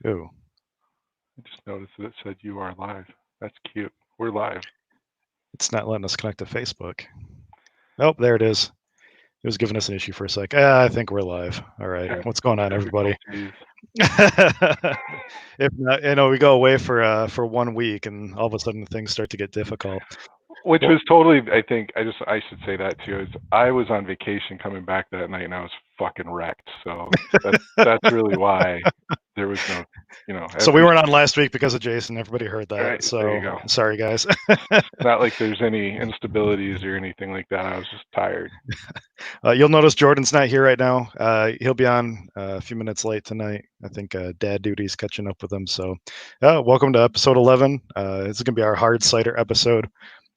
Ooh. I just noticed that it said you are live. That's cute. We're live. It's not letting us connect to Facebook. Oh, there it is. It was giving us an issue for a sec. I think we're live. All right. What's going on, everybody? Difficulties. If not, we go away for 1 week, and all of a sudden things start to get difficult. Which Well- was totally, I think, I should say that too. Is I was on vacation coming back that night, and I was fucking wrecked. So that's really why there was no, So we weren't on last week because of Jason. Everybody heard that. Right, So there you go. sorry, guys. Not like there's any instabilities or anything like that. I was just tired. You'll notice Jordan's not here right now. He'll be on a few minutes late tonight. I think dad duty's catching up with him. So welcome to episode 11. This is going to be our hard cider episode.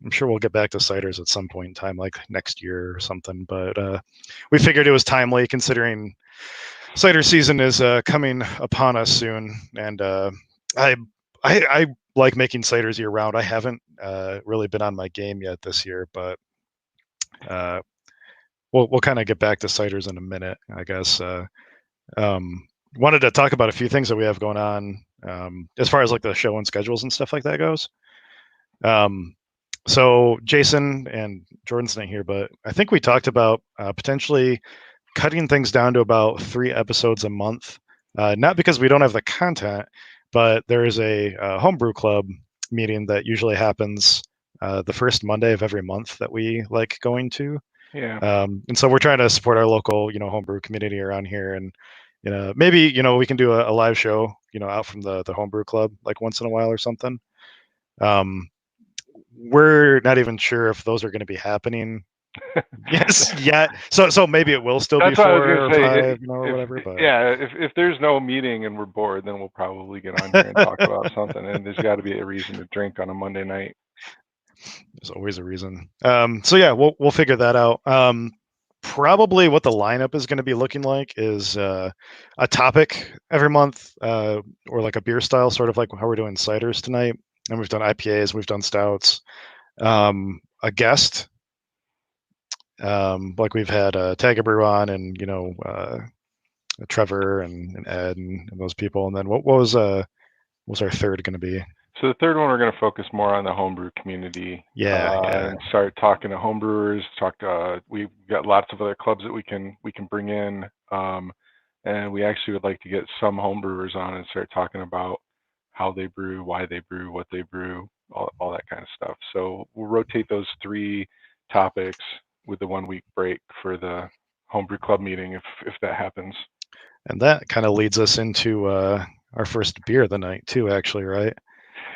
I'm sure we'll get back to ciders at some point in time, like next year or something. But we figured it was timely considering cider season is coming upon us soon. And I like making ciders year round. I haven't really been on my game yet this year, but we'll kind of get back to ciders in a minute, I guess. Wanted to talk about a few things that we have going on as far as like the show and schedules and stuff like that goes. So Jason and Jordan's not here, but I think we talked about potentially cutting things down to about 3 episodes a month. Not because we don't have the content, but there is a homebrew club meeting that usually happens the first Monday of every month that we like going to. Yeah. And so we're trying to support our local, homebrew community around here, and maybe we can do a live show, out from the homebrew club like once in a while or something. We're not even sure if those are going to be happening. Yes, yeah. So maybe it will still That's be what I was 4 gonna or say. 5, or whatever. But Yeah, if there's no meeting and we're bored, then we'll probably get on here and talk about something. And there's got to be a reason to drink on a Monday night. There's always a reason. So yeah, we'll figure that out. Probably what the lineup is going to be looking like is a topic every month, or like a beer style, sort of like how we're doing ciders tonight. And we've done IPAs, we've done stouts. A guest, like we've had Tagabrew on, and Trevor and Ed and those people. And then what was our third going to be? So the third one, we're going to focus more on the homebrew community. Yeah. And start talking to homebrewers. We've got lots of other clubs that we can bring in, and we actually would like to get some homebrewers on and start talking about how they brew, why they brew, what they brew, all that kind of stuff. So we'll rotate those 3 topics with the 1 week break for the homebrew club meeting, if that happens. And that kind of leads us into our first beer of the night too, actually, right?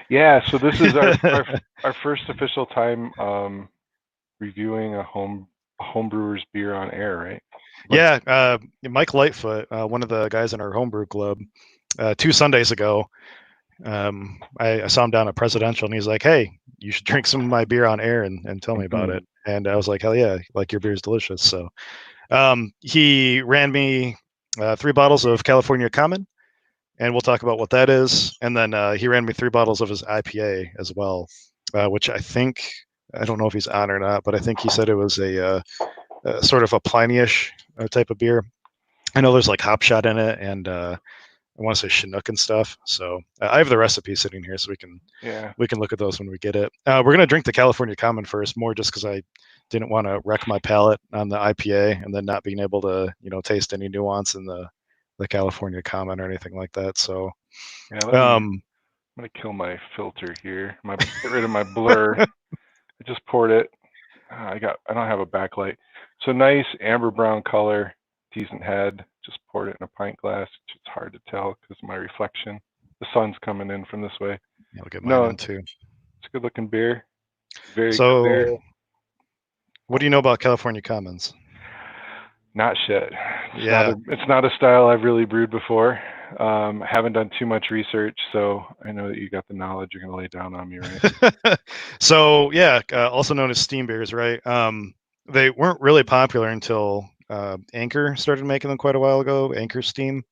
Yeah, so this is our first official time reviewing a homebrewer's beer on air, right? Yeah, Mike Lightfoot, one of the guys in our homebrew club, 2 Sundays ago, I saw him down at Presidential, and he's like, "Hey, you should drink some of my beer on air and tell me about it." And I was like, "Hell yeah, like your beer's delicious." So he ran me 3 bottles of California Common, and we'll talk about what that is. And then he ran me 3 bottles of his IPA as well, which I don't know if he's on or not, but I think he said it was a sort of a Pliny-ish type of beer. I know there's like hop shot in it, and I want to say Chinook and stuff. So I have the recipe sitting here, so we can look at those when we get it. We're gonna drink the California Common first, more just because I didn't want to wreck my palate on the IPA and then not being able to taste any nuance in the California Common or anything like that. So yeah, I'm gonna kill my filter here. Get rid of my blur. I just poured it. I don't have a backlight. So nice amber brown color, decent head. Just poured it in a pint glass. It's hard to tell because of my reflection. The sun's coming in from this way. Yeah, look at mine too. It's a good looking beer. Very so, good beer. What do you know about California Commons? Not shit. It's not a style I've really brewed before. Haven't done too much research, so I know that you got the knowledge you're going to lay down on me, right? So yeah, also known as steam beers, right? They weren't really popular until Anchor started making them quite a while ago. Anchor Steam.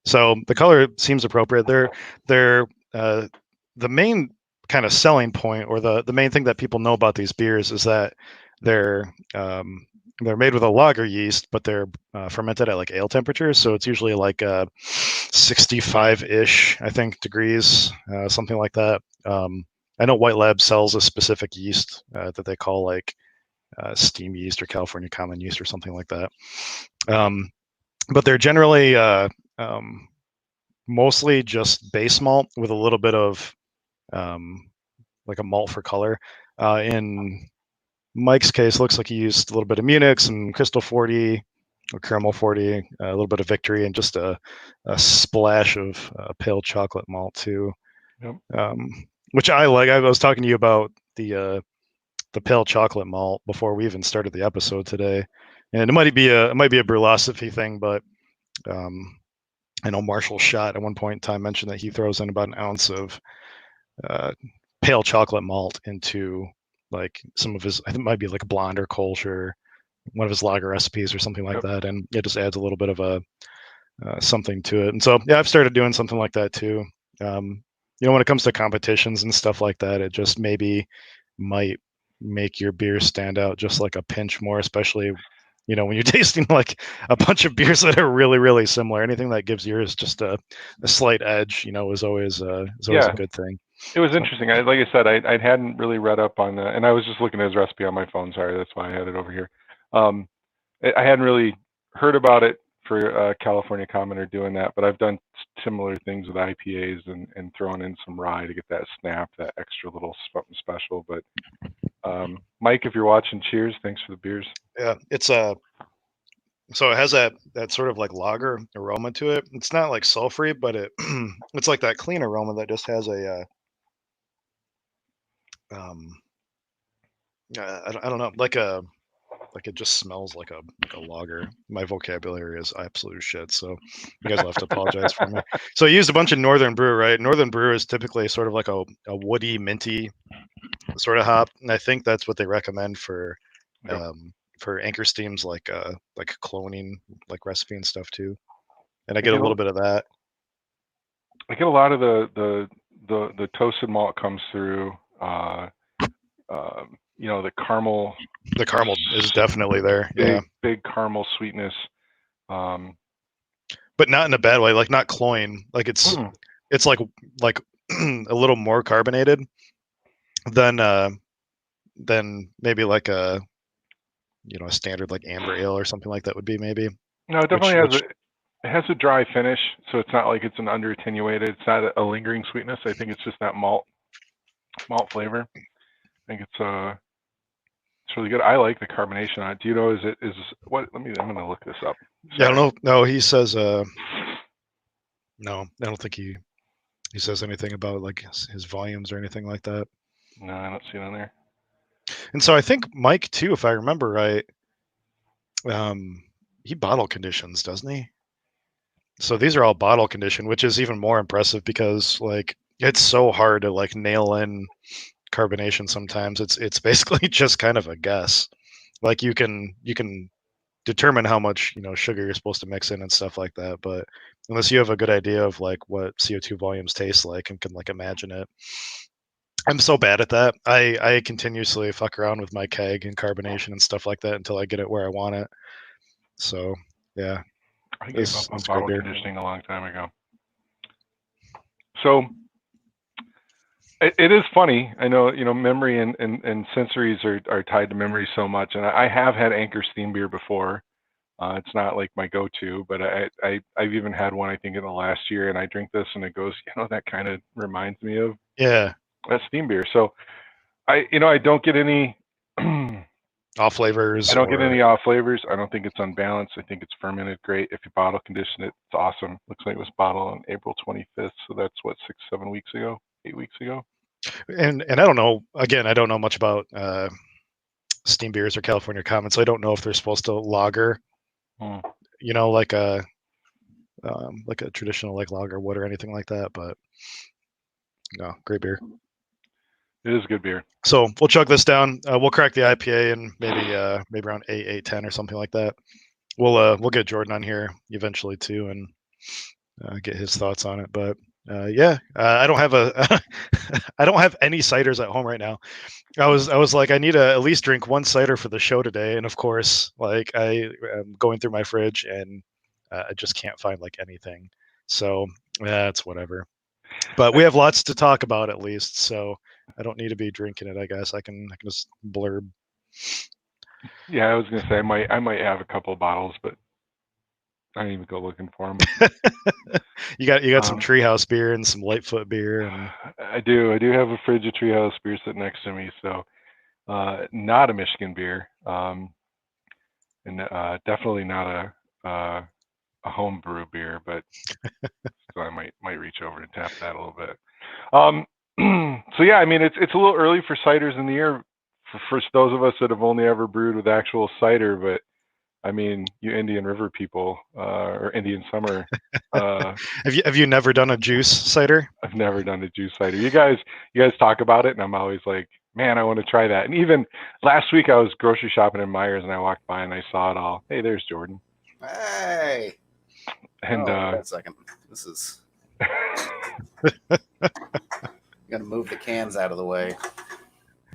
So the color seems appropriate. They're the main kind of selling point, or the main thing that people know about these beers is that they're they're made with a lager yeast, but they're fermented at like ale temperatures. So it's usually like 65-ish, I think, degrees, something like that. I know White Lab sells a specific yeast that they call like steam yeast or California common yeast or something like that. But they're generally mostly just base malt with a little bit of like a malt for color. In Mike's case, looks like he used a little bit of Munich, some Crystal 40 or Caramel 40, a little bit of Victory, and just a splash of pale chocolate malt too. Yep. Which I like. I was talking to you about the pale chocolate malt before we even started the episode today, and it might be a brewlosophy thing, but I know Marshall Schott at one point in time mentioned that he throws in about an ounce of pale chocolate malt into like some of his, I think it might be like a blonde or Kolsch or one of his lager recipes or something like that, and it just adds a little bit of a something to it. And so yeah, I've started doing something like that too. When it comes to competitions and stuff like that, it just maybe might make your beer stand out just like a pinch more, especially when you're tasting like a bunch of beers that are really, really similar. Anything that gives yours just a slight edge, is always a good thing. It was interesting. Like I said, I hadn't really read up on that, and I was just looking at his recipe on my phone. Sorry, that's why I had it over here. I hadn't really heard about it for California Common or doing that, but I've done similar things with IPAs and thrown in some rye to get that snap, that extra little something special. But Mike, if you're watching, cheers! Thanks for the beers. Yeah, it's so it has that sort of like lager aroma to it. It's not like sulfury, but it's like that clean aroma that just has a I don't know, like it just smells like a lager. My vocabulary is absolute shit, so you guys will have to apologize for me. So I used a bunch of Northern Brew, right? Northern Brew is typically sort of like a woody, minty sort of hop, and I think that's what they recommend for anchor steams, like cloning, like recipe and stuff too. And I get a little bit of that. I get a lot of the toasted malt comes through. The caramel. The caramel is definitely there. Big caramel sweetness. But not in a bad way, like not cloying. Like it's like a little more carbonated than maybe like a standard like amber ale or something like that would be maybe. No, it definitely has a dry finish, so it's not like it's an under attenuated. It's not a lingering sweetness. I think it's just that malt flavor. I think it's really good. I like the carbonation on it. Do you know, what? I'm gonna look this up. Sorry. Yeah, I don't know. No, he says no, I don't think he says anything about like his volumes or anything like that. No, I don't see it on there. And so I think Mike too, if I remember right, he bottle conditions, doesn't he? So these are all bottle conditioned, which is even more impressive because like it's so hard to like nail in carbonation sometimes. It's basically just kind of a guess. Like you can determine how much sugar you're supposed to mix in and stuff like that, but unless you have a good idea of like what CO2 volumes taste like and can like imagine it, I'm so bad at that. I continuously fuck around with my keg and carbonation and stuff like that until I get it where I want it. So yeah, I gave up on bottle conditioning a long time ago. So it is funny. I know, memory and sensories are tied to memory so much. And I have had Anchor steam beer before. It's not like my go-to, but I've even had one, I think, in the last year, and I drink this and it goes, that kind of reminds me of that steam beer. So I don't get any off flavors. I don't get any off flavors. I don't think it's unbalanced. I think it's fermented great. If you bottle condition it, it's awesome. Looks like it was bottled on April 25th. So that's what, 8 weeks ago. And I don't know, again, I don't know much about steam beers or California Common, so I don't know if they're supposed to lager, like a traditional like lager would or anything like that, but no, great beer. It is good beer. So we'll chug this down. We'll crack the IPA and maybe around 8:10 or something like that. We'll get Jordan on here eventually too and get his thoughts on it. But I don't have I don't have any ciders at home right now. I was like, I need to at least drink one cider for the show today, and of course, like I am going through my fridge and I just can't find like anything. So that's whatever. But we have lots to talk about at least, so I don't need to be drinking it. I guess I can just blurb. Yeah, I was gonna say I might have a couple of bottles, but I didn't even go looking for them. You got some Treehouse beer and some Lightfoot beer, and I do have a fridge of Treehouse beer sitting next to me, so not a Michigan beer, and definitely not a home brew beer, but so I might reach over and tap that a little bit. So yeah, I mean it's a little early for ciders in the year for those of us that have only ever brewed with actual cider, but I mean, you Indian River people or Indian Summer. have you never done a juice cider? I've never done a juice cider. You guys talk about it, and I'm always like, man, I want to try that. And even last week, I was grocery shopping in Myers, and I walked by and I saw it all. Hey, there's Jordan. Hey. And wait a second. This is. Gonna move the cans out of the way.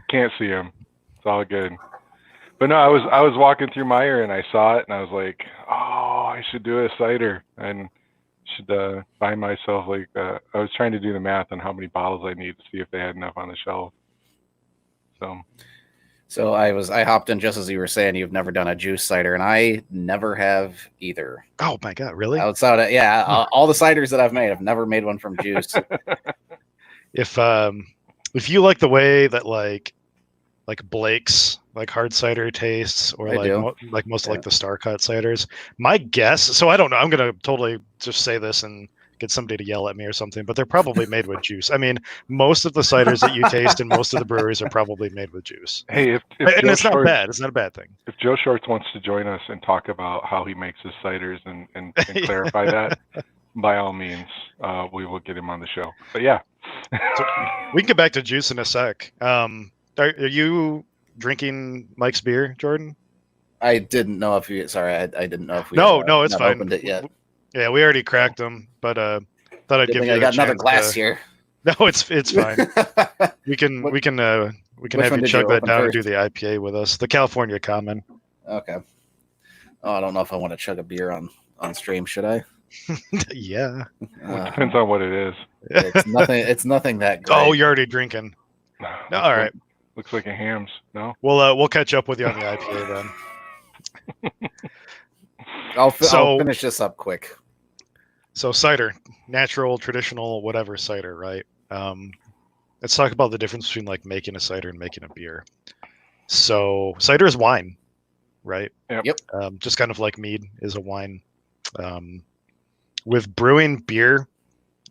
Can't see him. It's all good. But no, I was walking through Meyer and I saw it and I was like, oh, I should do a cider and should buy myself like I was trying to do the math on how many bottles I need to see if they had enough on the shelf. So I hopped in just as you were saying you've never done a juice cider, and I never have either. Oh my god, really? Outside of all the ciders that I've made, I've never made one from juice. If you like the way that like Blake's like hard cider tastes, or like most like the Star Cut ciders, my guess. So I don't know. I'm gonna totally just say this and get somebody to yell at me or something, but they're probably made with juice. I mean, most of the ciders that you taste in most of the breweries are probably made with juice. Hey, and it's not bad. It's not a bad thing. If Joe Shorts wants to join us and talk about how he makes his ciders and clarify that, by all means, we will get him on the show. But yeah, so we can get back to juice in a sec. Are you drinking Mike's beer, Jordan? I didn't know if you. Sorry, I didn't know if we. No, it's fine. Opened it yet. Yeah, we already cracked them, but thought I'd give you. I got another glass here. No, it's fine. we can have you chug that down and do the IPA with us. The California Common. Okay. Oh, I don't know if I want to chug a beer on stream. Should I? Yeah. Well, it depends on what it is. It's nothing that great. Oh, you're already drinking. No, all right. Looks like a Hams. No. We'll catch up with you on the IPA then. I'll finish this up quick. So cider, natural, traditional, whatever cider, right? Let's talk about the difference between like making a cider and making a beer. So cider is wine, right? Yep. Just kind of like mead is a wine. With brewing beer,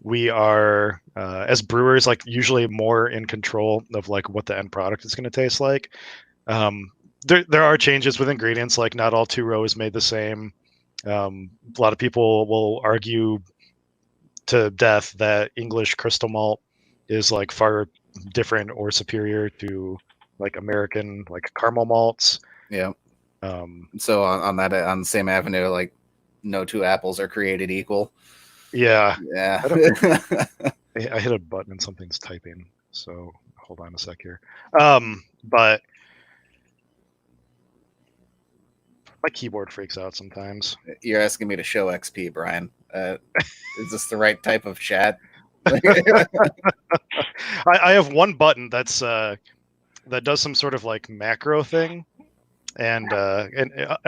we are as brewers like usually more in control of like what the end product is going to taste like. There are changes with ingredients, like not all two-row is made the same. A lot of people will argue to death that English crystal malt is like far different or superior to like American like caramel malts. Yeah. So on the same avenue, like no two apples are created equal. Yeah. Yeah. I hit a button and something's typing, so hold on a sec here. But my keyboard freaks out sometimes. You're asking me to show XP, Brian. Is this the right type of chat? I have one button that's that does some sort of like macro thing, and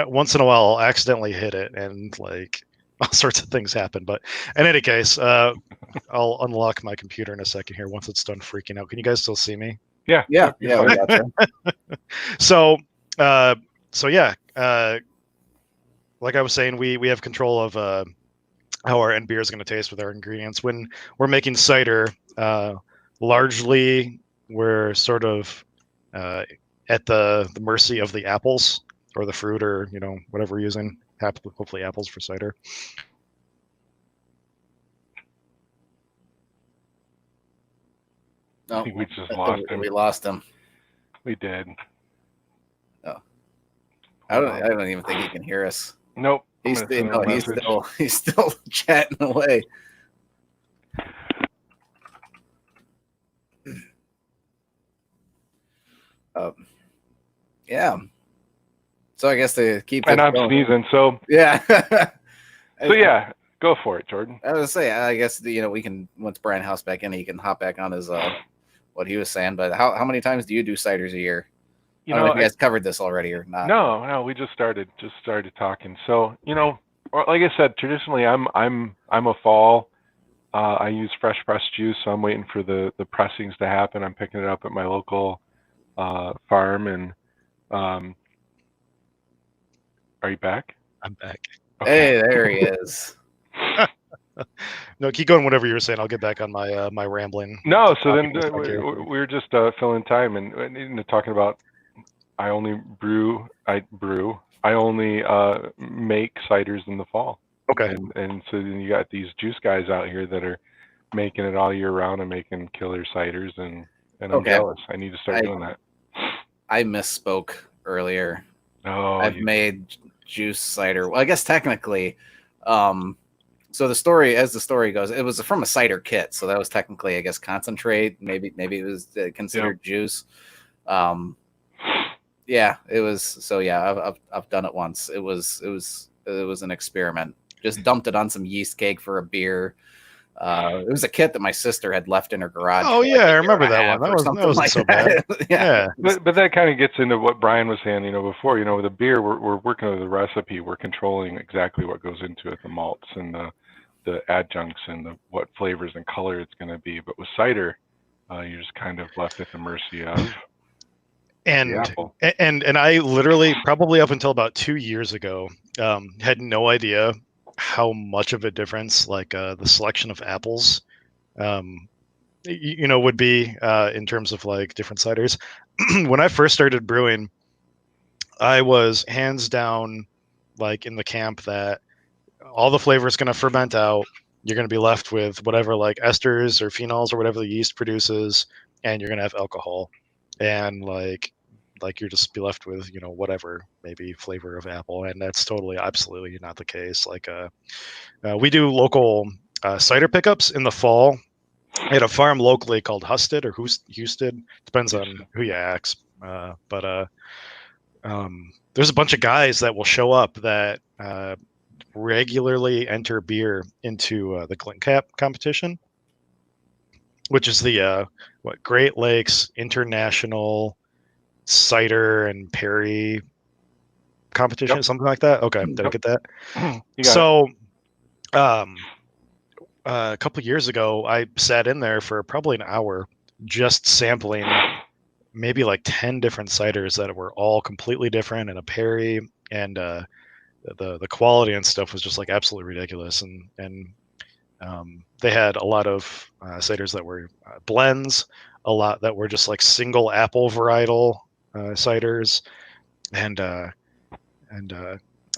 once in a while I'll accidentally hit it, and like all sorts of things happen. But in any case, I'll unlock my computer in a second here once it's done freaking out. Can you guys still see me? Yeah. We got you. So yeah, like I was saying, we have control of how our end beer is going to taste with our ingredients. When we're making cider, largely we're sort of at the mercy of the apples or the fruit, or whatever we're using. Hopefully apples for cider. I think we just lost him. We lost him. We did. Oh, I don't even think he can hear us. Nope. He's still chatting away. Yeah. So I guess to keep And this I'm going, sneezing, so yeah. so yeah, go for it, Jordan. I was gonna say, I guess we can, once Brian House back in, he can hop back on his what he was saying. But how many times do you do ciders a year? I don't know if you guys covered this already or not. No, we just started talking. So like I said, traditionally I'm a fall. I use fresh pressed juice, so I'm waiting for the pressings to happen. I'm picking it up at my local farm, and are you back? I'm back. Okay. Hey, there he is. No, keep going. Whatever you were saying, I'll get back on my my rambling. No, so then we were just filling time and talking about I only make ciders in the fall. Okay. And so then you got these juice guys out here that are making it all year round and making killer ciders, and I'm jealous. I need to start doing that. I misspoke earlier. Oh, I've made juice cider. Well, I guess technically, so the story goes, it was from a cider kit, so that was technically, I guess, concentrate. Maybe it was considered juice. Yeah, it was. So yeah, I've done it once. It was an experiment. Just dumped it on some yeast cake for a beer. It was a kit that my sister had left in her garage. Oh yeah, I remember that one. That wasn't like so bad. Yeah. But that kind of gets into what Brian was saying, before. With the beer, we're working with the recipe. We're controlling exactly what goes into it, the malts and the adjuncts and what flavors and color it's going to be. But with cider, you're just kind of left at the mercy of. And I literally, probably up until about 2 years ago, had no idea how much of a difference like the selection of apples would be in terms of like different ciders. When I first started brewing, I was hands down like in the camp that all the flavor is going to ferment out. You're going to be left with whatever like esters or phenols or whatever the yeast produces, and you're going to have alcohol, and like you're just be left with whatever maybe flavor of apple. And that's totally absolutely not the case. Like we do local cider pickups in the fall at a farm locally called Husted or Houston, depends on who you ask. But there's a bunch of guys that will show up that regularly enter beer into the Gluten Cap competition, which is the Great Lakes International Cider and Perry competition, something like that. Okay, did I get that? So a couple years ago, I sat in there for probably an hour just sampling maybe like 10 different ciders that were all completely different in a Perry, and the quality and stuff was just like absolutely ridiculous. And they had a lot of ciders that were blends, a lot that were just like single apple varietal ciders, and I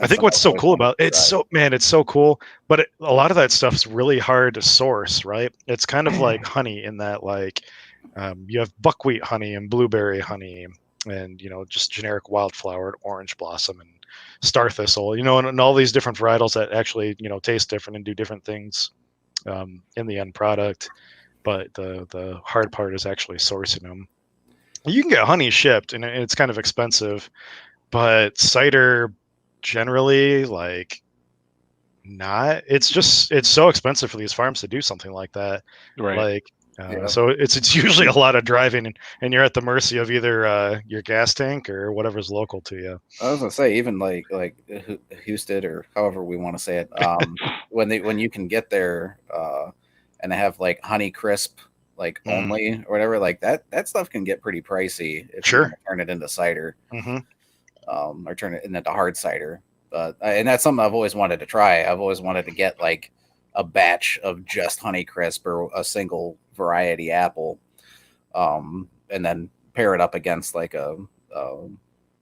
think what's so cool about it's so cool, but a lot of that stuff's really hard to source, right? It's kind of like honey in that like you have buckwheat honey and blueberry honey, and just generic wildflower and orange blossom and star thistle, and all these different varietals that actually taste different and do different things in the end product. But the hard part is actually sourcing them. You can get honey shipped, and it's kind of expensive, but cider generally like not. It's so expensive for these farms to do something like that, right? Like so it's usually a lot of driving, and you're at the mercy of either your gas tank or whatever's local to you. I was gonna say, even like Houston or however we want to say it, when you can get there and they have like Honey Crisp like only or whatever, like that stuff can get pretty pricey if you turn it into cider, or turn it into hard cider. But and that's something I've always wanted to try. I've always wanted to get like a batch of just Honey Crisp or a single variety apple, and then pair it up against like I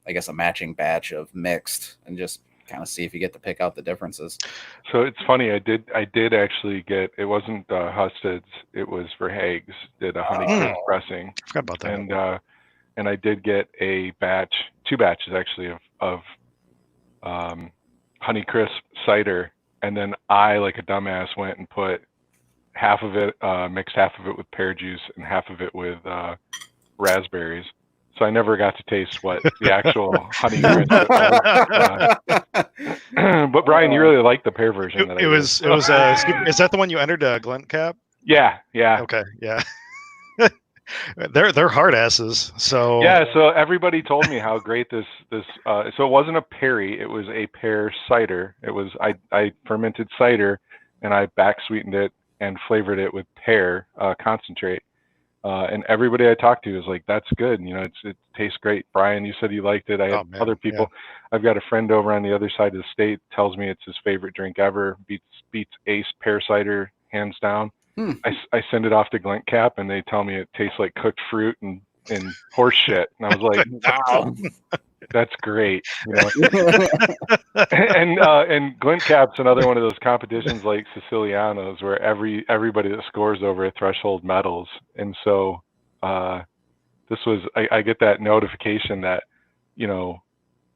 guess a matching batch of mixed, and just kind of see if you get to pick out the differences. So it's funny. I did actually get. It wasn't Husted's. It was for Hague's. Did a Honey Crisp pressing. I forgot about that. And I did get a batch, 2 batches actually of Honey Crisp cider, and then I, like a dumbass, went and put half of it, mixed half of it with pear juice and half of it with raspberries, so I never got to taste what the actual honey crisp was. But Brian, you really like the pear version that I used. It was is that the one you entered, Glen Cap? Yeah. Okay, yeah. They're hard asses. So yeah, so everybody told me how great this so it wasn't a perry, it was a pear cider. It was I fermented cider and I back sweetened it and flavored it with pear concentrate. And everybody I talked to was like, "That's good. You know, it tastes great." Brian, you said you liked it. I had other people. Yeah. I've got a friend over on the other side of the state tells me it's his favorite drink ever. Beats Ace pear cider hands down. I send it off to Glint Cap and they tell me it tastes like cooked fruit and horse shit. And I was like, "Wow, that's great." You know. And Glint Cap's another one of those competitions like Siciliano's where everybody that scores over a threshold medals. And so this was I get that notification that, you know,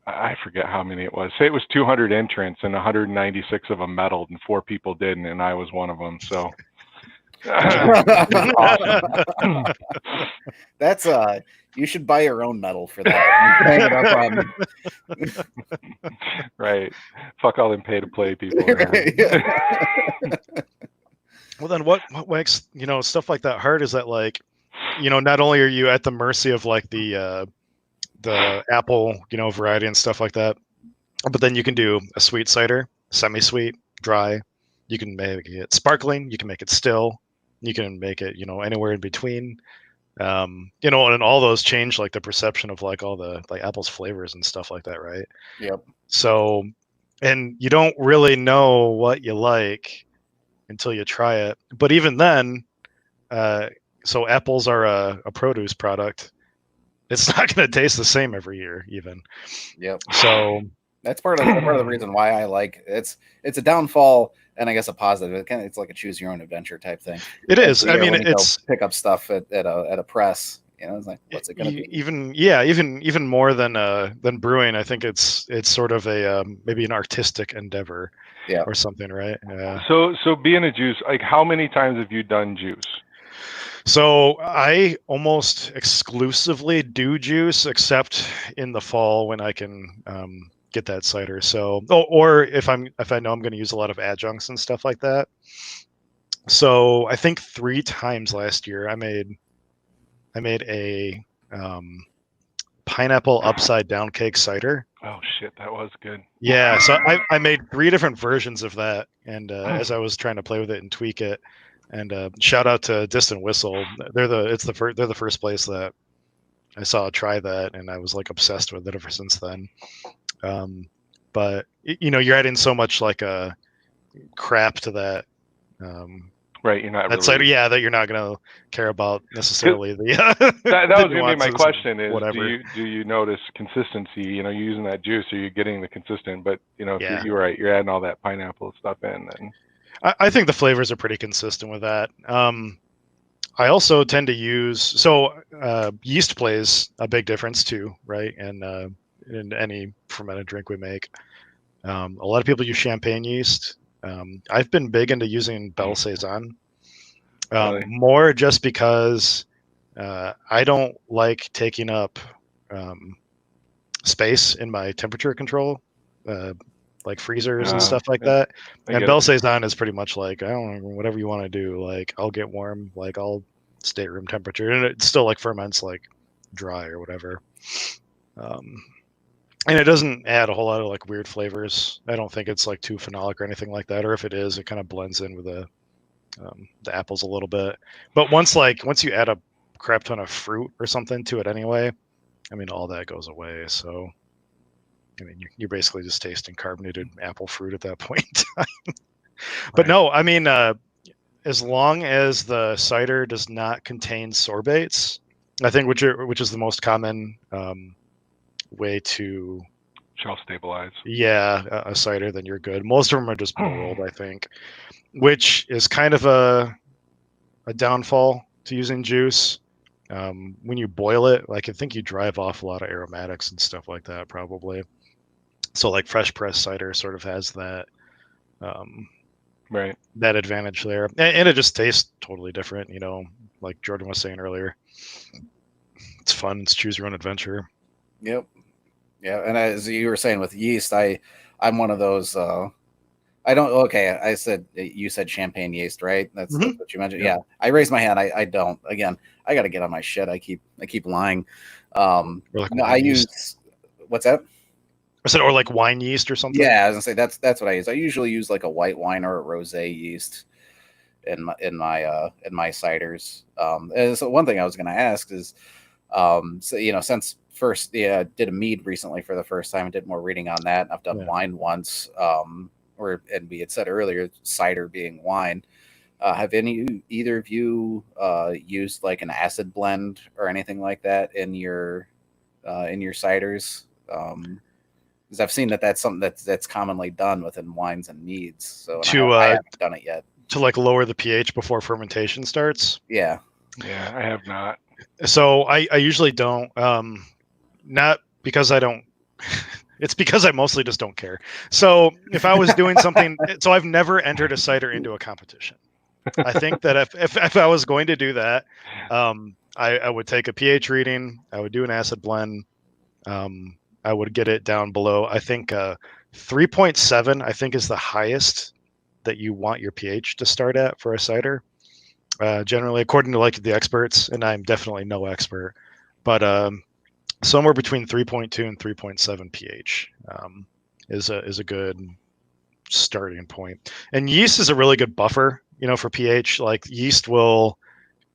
I forget how many it was. Say it was 200 entrants and 196 of them medaled and 4 people didn't, and I was one of them. So awesome. That's you should buy your own medal for that. Hang it up on. Right. Fuck all them pay to play people. Well, then what makes, you know, stuff like that hard is that, like, you know, not only are you at the mercy of like the apple, you know, variety and stuff like that, but then you can do a sweet cider, semi-sweet, dry. You can make it sparkling. You can make it still. You can make it, you know, anywhere in between. You know, and all those change like the perception of like all the like apple's flavors and stuff like that, right? Yep. So, and you don't really know what you like until you try it. But even then, so apples are a produce product. It's not going to taste the same every year, even. Yep. So that's part of the reason why I like it's a downfall and I guess a positive. It's like a choose your own adventure type thing. It is. I mean, it's pick up stuff at a press. You know, it's like, what's it going to be? Even more than brewing. I think it's sort of a maybe an artistic endeavor, or something, right? Yeah. So being a juice, like how many times have you done juice? So I almost exclusively do juice, except in the fall when I can get that cider. So, or if I know I'm going to use a lot of adjuncts and stuff like that. So I think 3 times last year I made a pineapple upside down cake cider. Oh shit, that was good. Yeah, so I made 3 different versions of that, and as I was trying to play with it and tweak it. And shout out to Distant Whistle. They're the first place that I saw try that, and I was like obsessed with it ever since then. But you know, you're adding so much like a crap to that. Right, you're not that really cider, that you're not gonna care about necessarily the. that was gonna be my question. Is whatever. Do you notice consistency? You know, you're using that juice, are you getting the consistent? But you know, if you're right, you're adding all that pineapple stuff in, then. I think the flavors are pretty consistent with that. I also tend to use yeast plays a big difference too, right? And in any fermented drink we make, a lot of people use champagne yeast. I've been big into using Belle Saison, Really? more just because I don't like taking up space in my temperature control. Like freezers and stuff like that. And Belle Saison is pretty much like, I don't know, whatever you want to do. Like, I'll get warm, like I'll stay at room temperature, and it still like ferments like dry or whatever. And it doesn't add a whole lot of like weird flavors. I don't think it's like too phenolic or anything like that. Or if it is, it kind of blends in with the apples a little bit. But once you add a crap ton of fruit or something to it anyway, I mean, all that goes away. So. I mean, you're basically just tasting carbonated apple fruit at that point in time. But no, I mean, as long as the cider does not contain sorbates, I think which is the most common way to shelf stabilize. Yeah, a cider, then you're good. Most of them are just boiled, I think, which is kind of a downfall to using juice. When you boil it, like I think you drive off a lot of aromatics and stuff like that, probably. So like fresh pressed cider sort of has that that advantage there, and it just tastes totally different, you know, like Jordan was saying earlier. It's fun. It's choose your own adventure. Yep. Yeah, and as you were saying with yeast, I'm one of those. I don't. Okay, you said champagne yeast, right? That's what you mentioned. Yeah. I raised my hand. I don't. Again, I got to get on my shit. I keep lying. Or like No, I wine yeast. use. What's that? I said, or like wine yeast or something. Yeah, I was gonna say that's what I use. I usually use like a white wine or a rosé yeast in my ciders. And so one thing I was gonna ask is, so since first did a mead recently for the first time and did more reading on that. I've done wine once. And we had said earlier, cider being wine. Have either of you used like an acid blend or anything like that in your ciders? Because I've seen that's something that's commonly done within wines and meads. So I haven't done it yet. To like lower the pH before fermentation starts. Yeah. Yeah, I have not. So I usually don't. Not because I don't. It's because I mostly just don't care. So if I was doing something, so I've never entered a cider into a competition. I think that if I was going to do that, I would take a pH reading. I would do an acid blend. I would get it down below. I think 3.7. I think is the highest that you want your pH to start at for a cider. Generally, according to like the experts, and I'm definitely no expert, but somewhere between 3.2 and 3.7 pH is a good starting point. And yeast is a really good buffer, for pH. Like yeast will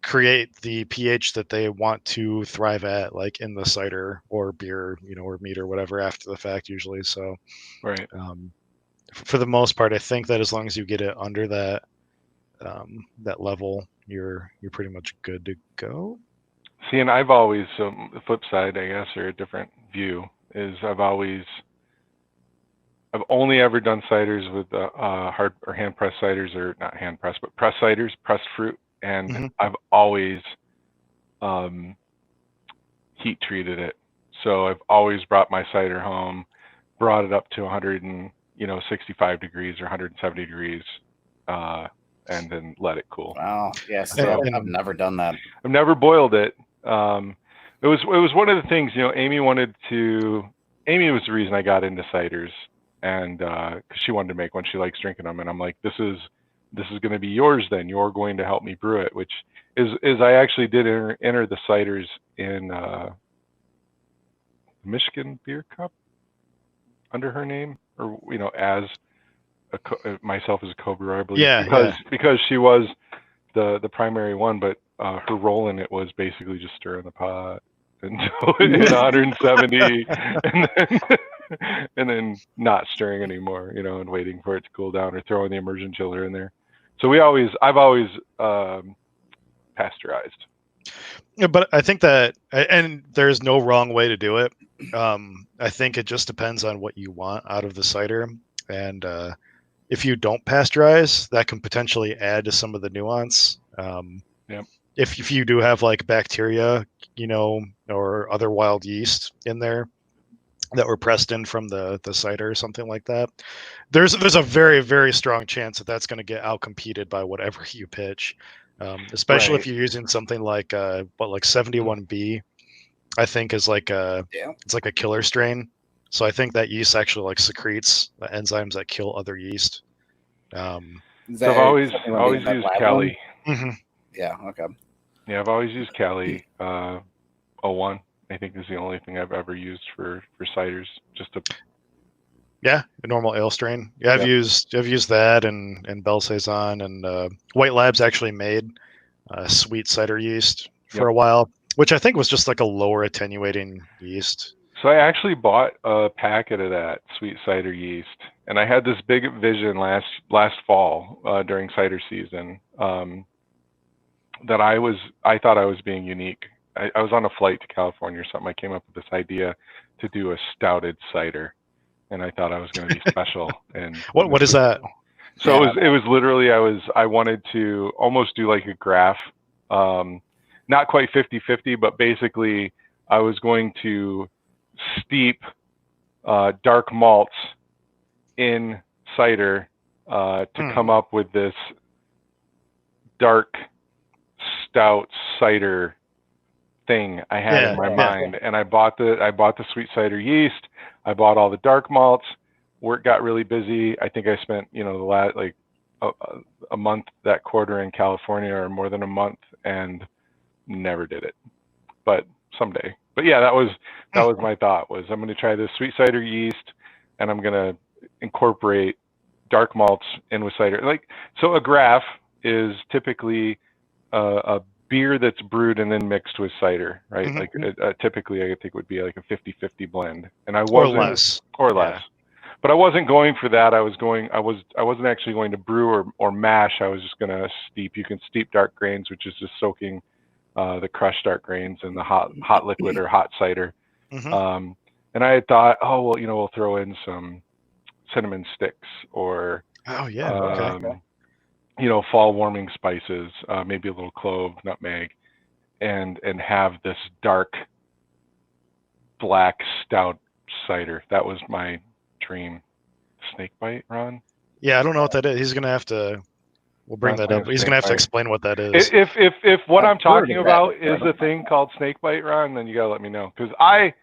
create the pH that they want to thrive at, like in the cider or beer, or meat or whatever after the fact usually. So, right. For the most part, I think that as long as you get it under that that level, you're pretty much good to go. See, and I've always, the flip side, I guess, or a different view is I've only ever done ciders with hard or hand pressed ciders, or not hand pressed, but pressed ciders, pressed fruit, and I've always heat treated it. So I've always brought my cider home, brought it up to 165 degrees or 170 degrees, and then let it cool. Wow. Yeah. So I've never done that. I've never boiled it. It was one of the things, Amy was the reason I got into ciders, and because she wanted to make one, she likes drinking them, and I'm like, this is going to be yours then. You're going to help me brew it, which is I actually did enter the ciders in Michigan Beer Cup under her name, or as myself as a co-brewer, I believe, because she was the primary one, but her role in it was basically just stirring the pot until in 170, and then not stirring anymore, and waiting for it to cool down, or throwing the immersion chiller in there. So I've always pasteurized. Yeah, but I think that, and there's no wrong way to do it. I think it just depends on what you want out of the cider, and if you don't pasteurize, that can potentially add to some of the nuance. If you do have like bacteria, or other wild yeast in there that were pressed in from the cider or something like that, there's a very, very strong chance that that's going to get outcompeted by whatever you pitch. Especially if you're using something like 71B, I think is like it's like a killer strain. So I think that yeast actually like secretes the enzymes that kill other yeast. So I've always used Cali. Yeah. Okay. Yeah, I've always used Cali 01. I think is the only thing I've ever used for ciders. A normal ale strain. Yeah, I've used that and Belle Saison, and White Labs actually made sweet cider yeast for a while, which I think was just like a lower attenuating yeast. So I actually bought a packet of that sweet cider yeast, and I had this big vision last fall during cider season that I thought I was being unique. I was on a flight to California or something. I came up with this idea to do a stouted cider, and I thought I was going to be special. And what is that? So it was literally I wanted to almost do like a graph, not quite 50-50, but basically I was going to steep dark malts in cider to come up with this dark stout cider thing I had in my Yeah. mind, and I bought the sweet cider yeast. I bought all the dark malts. Work got really busy. I think I spent the last like a month that quarter in California, or more than a month, and never did it. But someday. But yeah, that was my thought, was I'm going to try this sweet cider yeast, and I'm going to incorporate dark malts in with cider. Like, so a graph is typically a beer that's brewed and then mixed with cider, right? Mm-hmm. Like typically I think would be like a 50-50 blend, and I Or wasn't less. or less. Yeah. But I wasn't going for that. I wasn't actually going to brew or mash. I was just going to steep. You can steep dark grains, which is just soaking the crushed dark grains in the hot liquid or hot cider. Mm-hmm. And I had thought, oh well, we'll throw in some cinnamon sticks, or Oh yeah. Okay. fall warming spices, maybe a little clove, nutmeg, and have this dark black stout cider. That was my dream. Snake bite, Ron? Yeah, I don't know what that is. He's gonna have to. We'll bring Ron's that saying up. He's snake gonna have to bite. explain what that is. If what I've I'm talking heard of that about is before. the thing called snake bite, Ron, then you gotta let me know. Because I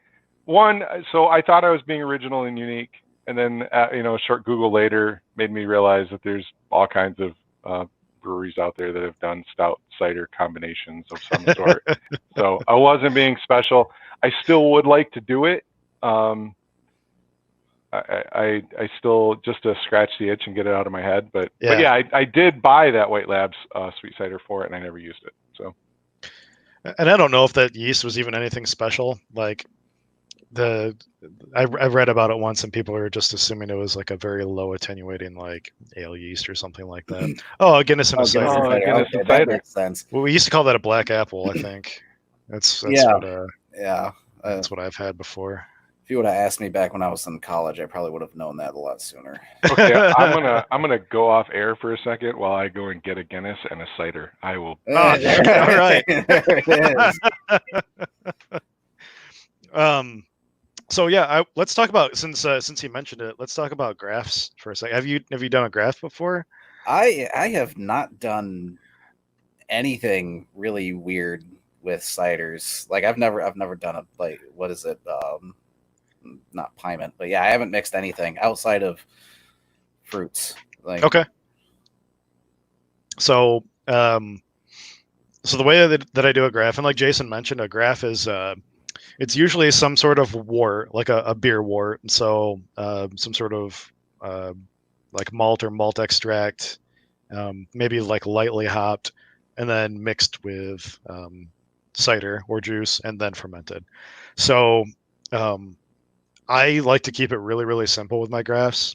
thought I was being original and unique, and then a short Google later made me realize that there's all kinds of breweries out there that have done stout cider combinations of some sort. So I wasn't being special. I still would like to do it. I still, just to scratch the itch and get it out of my head, but yeah, I did buy that White Labs sweet cider for it, and I never used it. So, and I don't know if that yeast was even anything special. Like I read about it once, and people were just assuming it was like a very low attenuating like ale yeast or something like that. Oh, Guinness and a cider. Guinness and That cider. makes sense. Well, we used to call that a black apple, I think. That's Yeah. what Yeah. that's what I've had before. If you would have asked me back when I was in college, I probably would have known that a lot sooner. Okay, I'm gonna go off air for a second while I go and get a Guinness and a cider. I will. Oh, all right. There it is. So yeah, let's talk about, since you mentioned it, let's talk about graphs for a second. Have you done a graph before? I have not done anything really weird with ciders. Like I've never done a, like, what is it? Not piment, but yeah, I haven't mixed anything outside of fruits. Like, okay. So so the way that I do a graph, and like Jason mentioned, a graph is it's usually some sort of wort, like a beer wort. So some sort of like malt or malt extract, maybe like lightly hopped, and then mixed with cider or juice, and then fermented. So I like to keep it really, really simple with my graphs.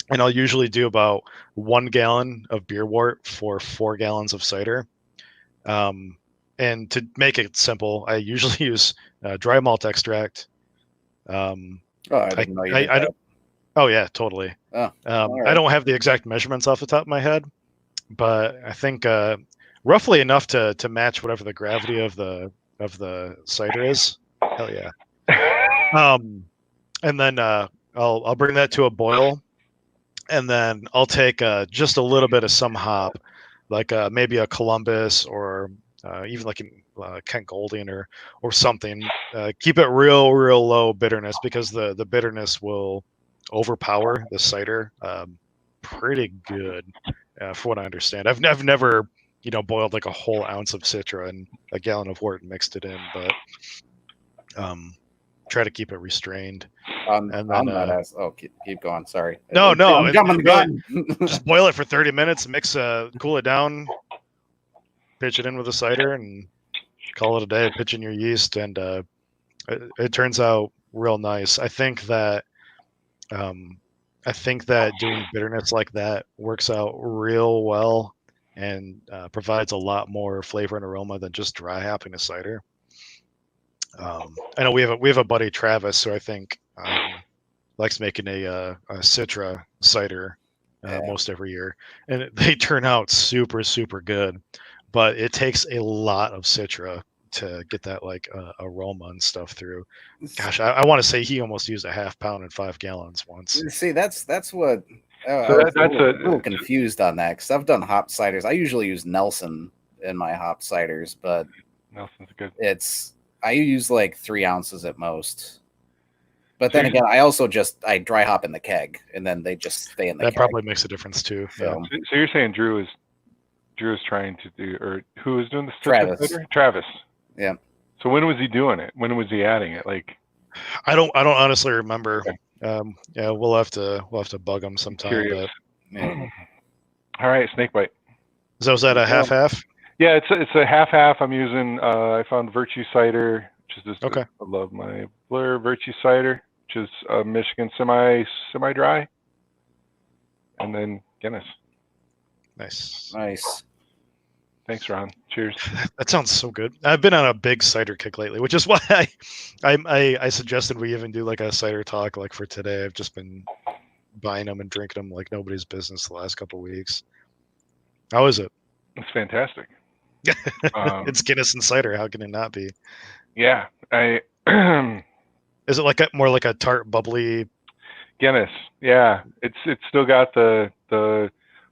And I'll usually do about 1 gallon of beer wort for 4 gallons of cider. And to make it simple, I usually use dry malt extract. I didn't know you did that. Oh yeah, totally. Oh, right. I don't have the exact measurements off the top of my head, but I think roughly enough to match whatever the gravity of the cider is. Hell yeah. And then I'll bring that to a boil, and then I'll take just a little bit of some hop, like maybe a Columbus, or even like a Kent Golding or something. Keep it real low bitterness, because the bitterness will overpower the cider pretty good, for what I understand. I've never boiled like a whole ounce of Citra and a gallon of wort and mixed it in, but try to keep it restrained. And then keep going. Sorry. No, I'm jumping the gun. Just boil it for 30 minutes, mix, cool it down, pitch it in with the cider, and call it a day. Pitch in your yeast, and it turns out real nice. I think that doing bitterness like that works out real well, and provides a lot more flavor and aroma than just dry hopping a cider. I know we have a buddy, Travis, who I think likes making a Citra cider most every year, and they turn out super, super good. But it takes a lot of Citra to get that like aroma and stuff through. Gosh, I want to say he almost used a half pound in 5 gallons once. See, that's what. I was a little confused on that, because I've done hop ciders. I usually use Nelson in my hop ciders, but Nelson's good. it's I use like 3 ounces at most. But then again, I also I dry hop in the keg, and then they just stay in the That keg. probably makes a difference too. So, So you're saying Drew is trying to do, or who is doing the Travis. Travis. Yeah. So when was he doing it? When was he adding it? Like, I don't honestly remember. Okay. Yeah, we'll have to bug him sometime. Curious. But Yeah. All right, snakebite. so is that a half? Yeah, it's a half. I'm using. I found Virtue Cider, which is just. Okay. I love my Blur Virtue Cider, which is Michigan semi dry, and then Guinness. Nice. Thanks, Ron. Cheers. That sounds so good. I've been on a big cider kick lately, which is why I suggested we even do like a cider talk like for today. I've just been buying them and drinking them like nobody's business the last couple of weeks. How is it? It's fantastic. It's Guinness and cider. How can it not be? Yeah, Is it like more like a tart, bubbly Guinness? Yeah, it's still got the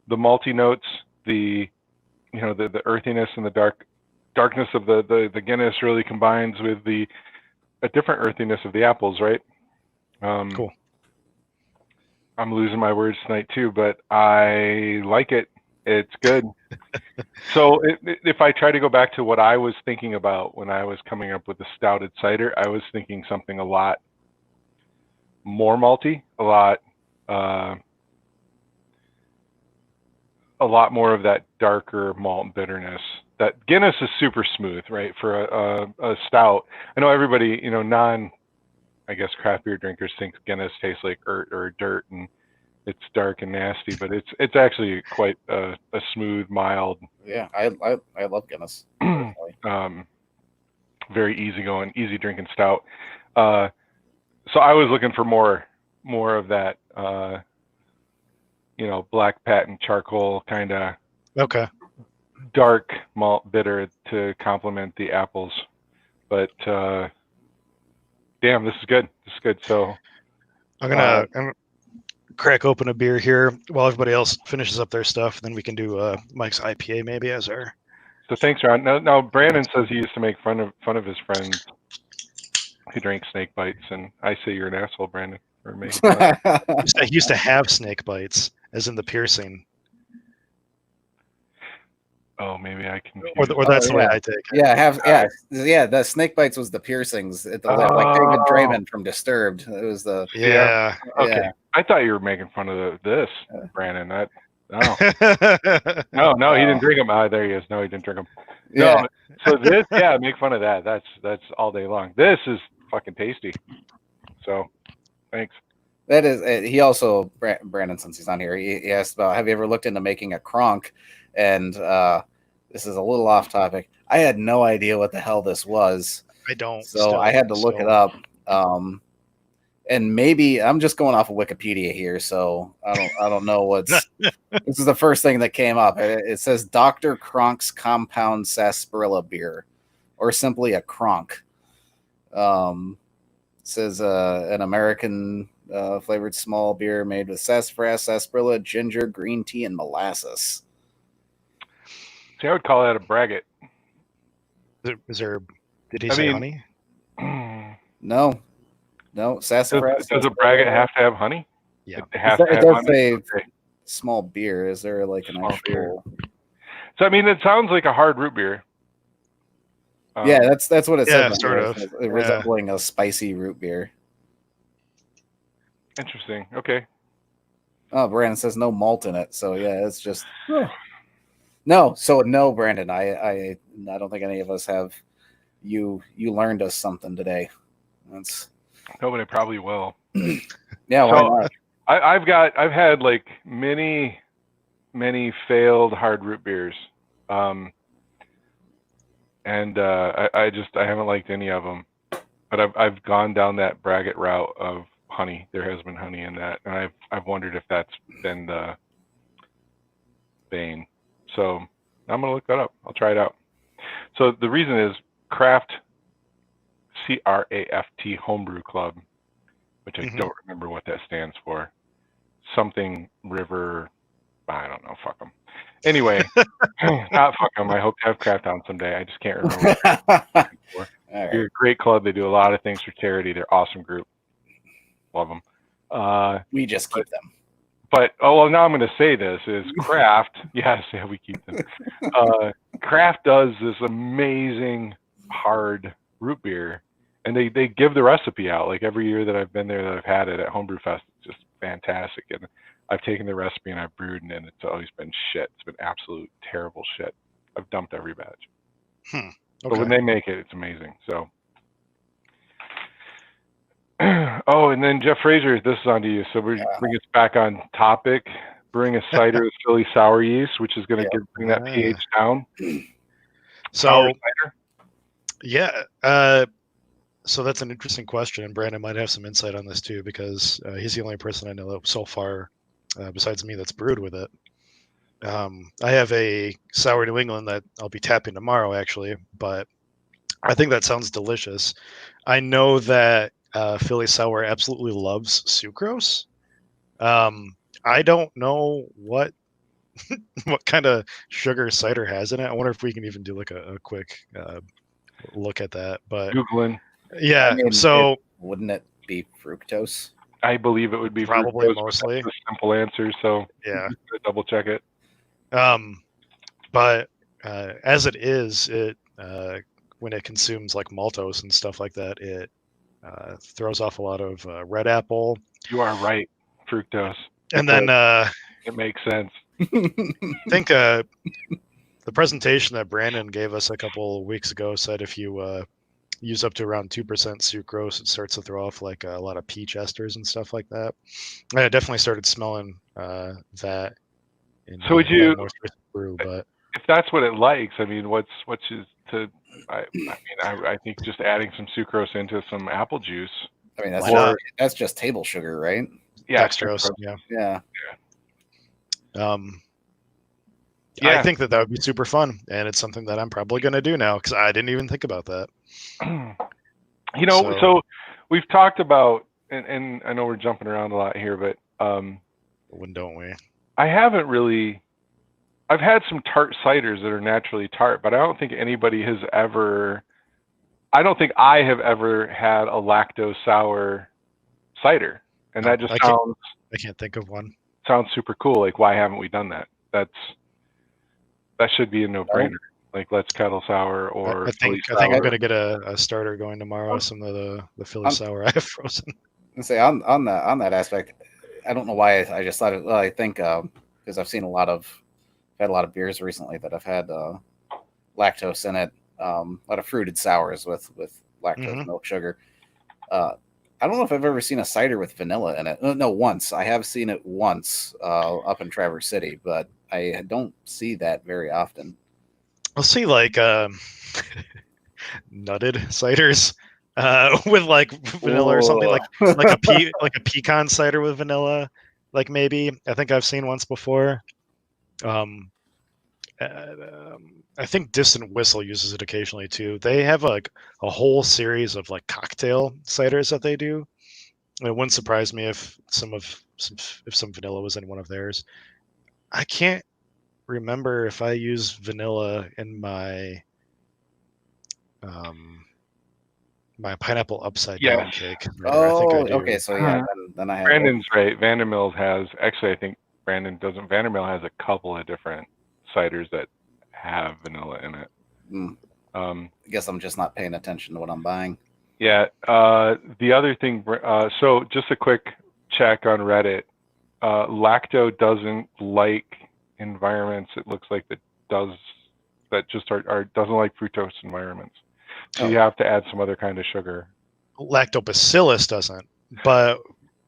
malty notes, the earthiness and the darkness of the Guinness really combines with a different earthiness of the apples, right? Cool. I'm losing my words tonight too, but I like it. It's good. So if I try to go back to what I was thinking about when I was coming up with the stouted cider, I was thinking something a lot more malty, a lot more of that darker malt bitterness. That Guinness is super smooth, right? For a stout. I know everybody, I guess craft beer drinkers think Guinness tastes like earth or dirt and it's dark and nasty, but it's actually quite a smooth, mild. Yeah, I love Guinness. Very easygoing, easy drinking stout. So I was looking for more of that, black patent charcoal kind of dark malt bitter to complement the apples. But damn, this is good. So I'm gonna crack open a beer here while everybody else finishes up their stuff. Then we can do Mike's IPA maybe as our. So thanks, Ron. Now Brandon says he used to make fun of his friends who drank snake bites, and I say you're an asshole, Brandon, for making fun. He used to have snake bites, as in the piercing. Oh, maybe I can. Or that's the way I take it. Yeah, the snake bites was the piercings at the lip, like David Draymond from Disturbed. It was the Okay. Yeah. I thought you were making fun of this, Brandon. No, he didn't drink them. There he is. No, he didn't drink them. Yeah. No, so this, make fun of that. That's all day long. This is fucking tasty. So, thanks. That is. He also, Brandon, since he's on here, he asked about, have you ever looked into making a cronk? And this is a little off topic. I had no idea what the hell this was. I don't. So I had to look it up. And maybe I'm just going off of Wikipedia here, so I don't know what's. This is the first thing that came up. It says Dr. Kronk's Compound Sarsaparilla Beer, or simply a Kronk. It says an American flavored small beer made with sassafras, sarsaparilla, ginger, green tea, and molasses. See, I would call that a braggot. Is there? Did he say honey? No, sassafras. Does a braggot have to have honey? Yeah, it does say small beer. Is there like an actual? So it sounds like a hard root beer. Yeah, that's what it says. Sort of. Resembling a spicy root beer. Interesting. Okay. Oh, Brandon says no malt in it, so yeah, it's just no. So no, Brandon, I don't think any of us have. You learned us something today. That's. Nobody probably will. Yeah, why not? I've had like many failed hard root beers, and I haven't liked any of them. But I've gone down that braggot route of honey. There has been honey in that, and I've wondered if that's been the bane. So I'm gonna look that up. I'll try it out. So the reason is Craft. CRAFT Homebrew Club, which I don't remember what that stands for. Something River, I don't know. Fuck them. Anyway, not fuck them. I hope to have Craft on someday. I just can't remember. All You're right. a great club. They do a lot of things for charity. They're awesome group. Love them. We just keep them. But now I'm going to say this is Craft. Yes, yeah, we keep them. Craft does this amazing hard root beer, and they give the recipe out like every year that I've been there that I've had it at Homebrew Fest. It's just fantastic, and I've taken the recipe and I've brewed, and it's always been shit. It's been absolute terrible shit. I've dumped every batch. Okay. But when they make it, it's amazing. So. Oh, and then Jeff Fraser, this is on to you. So we bring us back on topic. Brewing a cider with Philly sour yeast, which is going to bring that pH down. So, yeah. So that's an interesting question, and Brandon might have some insight on this too, because he's the only person I know so far, besides me, that's brewed with it. I have a sour New England that I'll be tapping tomorrow, actually, but I think that sounds delicious. I know that Philly sour absolutely loves sucrose. I don't know what kind of sugar cider has in it. I wonder if we can even do like a quick look at that. But Googling. Yeah. I mean, so wouldn't it be fructose? I believe it would be probably fructose, mostly. that's a simple answer. So yeah. Double check it. But as it is, it when it consumes like maltose and stuff like that, it throws off a lot of red apple. You are right, fructose. And then it makes sense. I think the presentation that Brandon gave us a couple of weeks ago said if you use up to around 2% sucrose, it starts to throw off like a lot of peach esters and stuff like that. And I definitely started smelling that. So would you most recent brew, but if that's what it likes, I mean, what's to I think just adding some sucrose into some apple juice. I mean, that's just table sugar, right? Yeah, dextrose. Yeah. I think that would be super fun, and it's something that I'm probably going to do now because I didn't even think about that. So we've talked about, and I know we're jumping around a lot here, but when don't we? I haven't really. I've had some tart ciders that are naturally tart, but I don't think anybody has ever. I don't think I have ever had a lactose sour cider, and that just sounds. I can't think of one. Sounds super cool. Like, why haven't we done that? That should be a no-brainer. Like, let's kettle sour or. I think I'm going to get a starter going tomorrow. Some of the Philly sour I have frozen. And say on that aspect, I don't know why I just thought it. Well, I think because I've seen had a lot of beers recently that have had lactose in it. A lot of fruited sours with lactose milk sugar. I don't know if I've ever seen a cider with vanilla in it. No, once. I have seen it once up in Traverse City, but I don't see that very often. I'll see like nutted ciders with like vanilla or something like a pecan cider with vanilla. Like maybe I think I've seen once before. I think Distant Whistle uses it occasionally too. They have like a whole series of like cocktail ciders that they do. It wouldn't surprise me if some vanilla was in one of theirs. I can't remember if I use vanilla in my my pineapple upside down cake. Oh, I think I do. Okay. So yeah, then I have. Brandon's right. Vandermeer has actually. I think Brandon doesn't. Vandermeer has a couple of different ciders that have vanilla in it. I guess I'm just not paying attention to what I'm buying. Yeah. The other thing. So just a quick check on Reddit. Lacto doesn't like environments. It looks like that just doesn't like fructose environments. So you have to add some other kind of sugar. Lactobacillus doesn't, but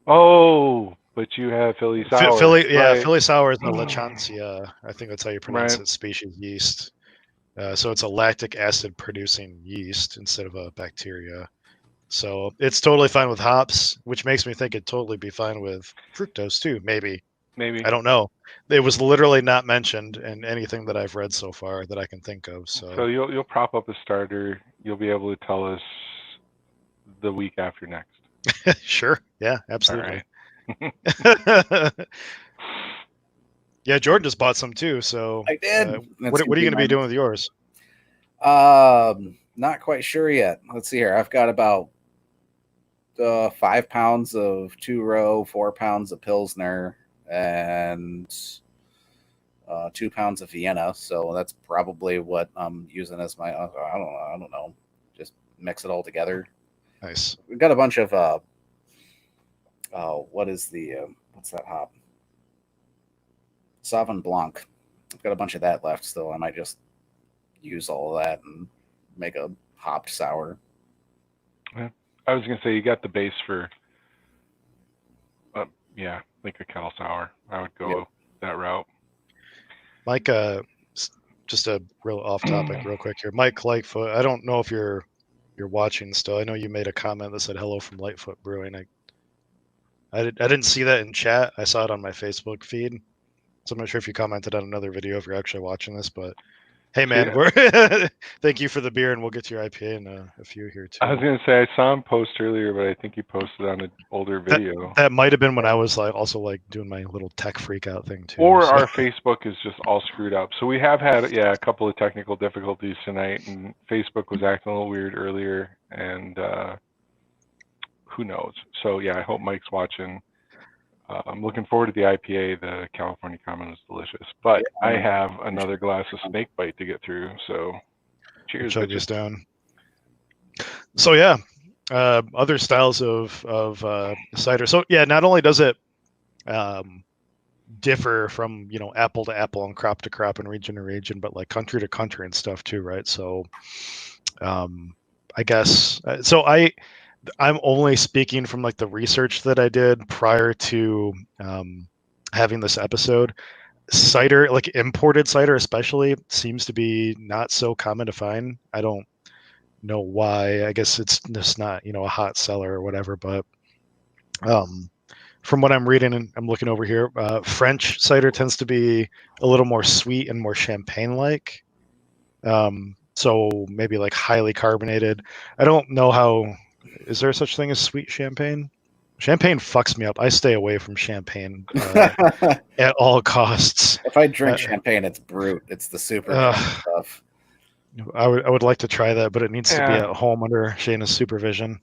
but you have Philly sour. Philly sour is the Lechancia. I think that's how you pronounce it. Species yeast. So it's a lactic acid producing yeast instead of a bacteria. So it's totally fine with hops, which makes me think it'd totally be fine with fructose too. Maybe. I don't know. It was literally not mentioned in anything that I've read so far that I can think of. So you'll prop up a starter. You'll be able to tell us the week after next. Sure. Yeah, absolutely. Right. Yeah, Jordan just bought some too. So I did. what are you going to be doing with yours? Not quite sure yet. Let's see here. I've got about 5 pounds of 2-row, 4 pounds of Pilsner, and 2 pounds of Vienna. So that's probably what I'm using as my. I don't know. Just mix it all together. Nice. We've got a bunch of. What is the what's that hop? Sauvignon Blanc. I've got a bunch of that left still. I might just use all of that and make a hopped sour. Yeah. I was gonna say you got the base for, yeah, like a kettle sour. I would go that route. Mike, just a real off topic, real quick here. Mike Lightfoot. I don't know if you're watching still. I know you made a comment that said "Hello from Lightfoot Brewing." I didn't see that in chat. I saw it on my Facebook feed. So I'm not sure if you commented on another video if you're actually watching this, but hey, man, thank you for the beer, and we'll get to your IPA in a few here too. I was gonna say I saw him post earlier, but I think he posted on an older video. That might have been when I was also doing my little tech freak out thing too. Or our Facebook is just all screwed up. So we have had a couple of technical difficulties tonight, and Facebook was acting a little weird earlier, and who knows? So yeah, I hope Mike's watching. I'm looking forward to the IPA. The California Common is delicious, but I have another glass of Snakebite to get through. So cheers. Chug this down. So yeah, other styles of cider. So yeah, not only does it differ from apple to apple and crop to crop and region to region, but like country to country and stuff too, right? So I guess I'm only speaking from like the research that I did prior to having this episode. Cider, like imported cider especially, seems to be not so common to find. I don't know why. I guess it's just not a hot seller or whatever, but from what I'm reading and I'm looking over here, French cider tends to be a little more sweet and more champagne-like. So maybe like highly carbonated. I don't know how. Is there such thing as sweet champagne? Champagne fucks me up. I stay away from champagne at all costs. If I drink champagne, it's brute. It's the super stuff. I would like to try that, but it needs to be at home under Shayna's supervision.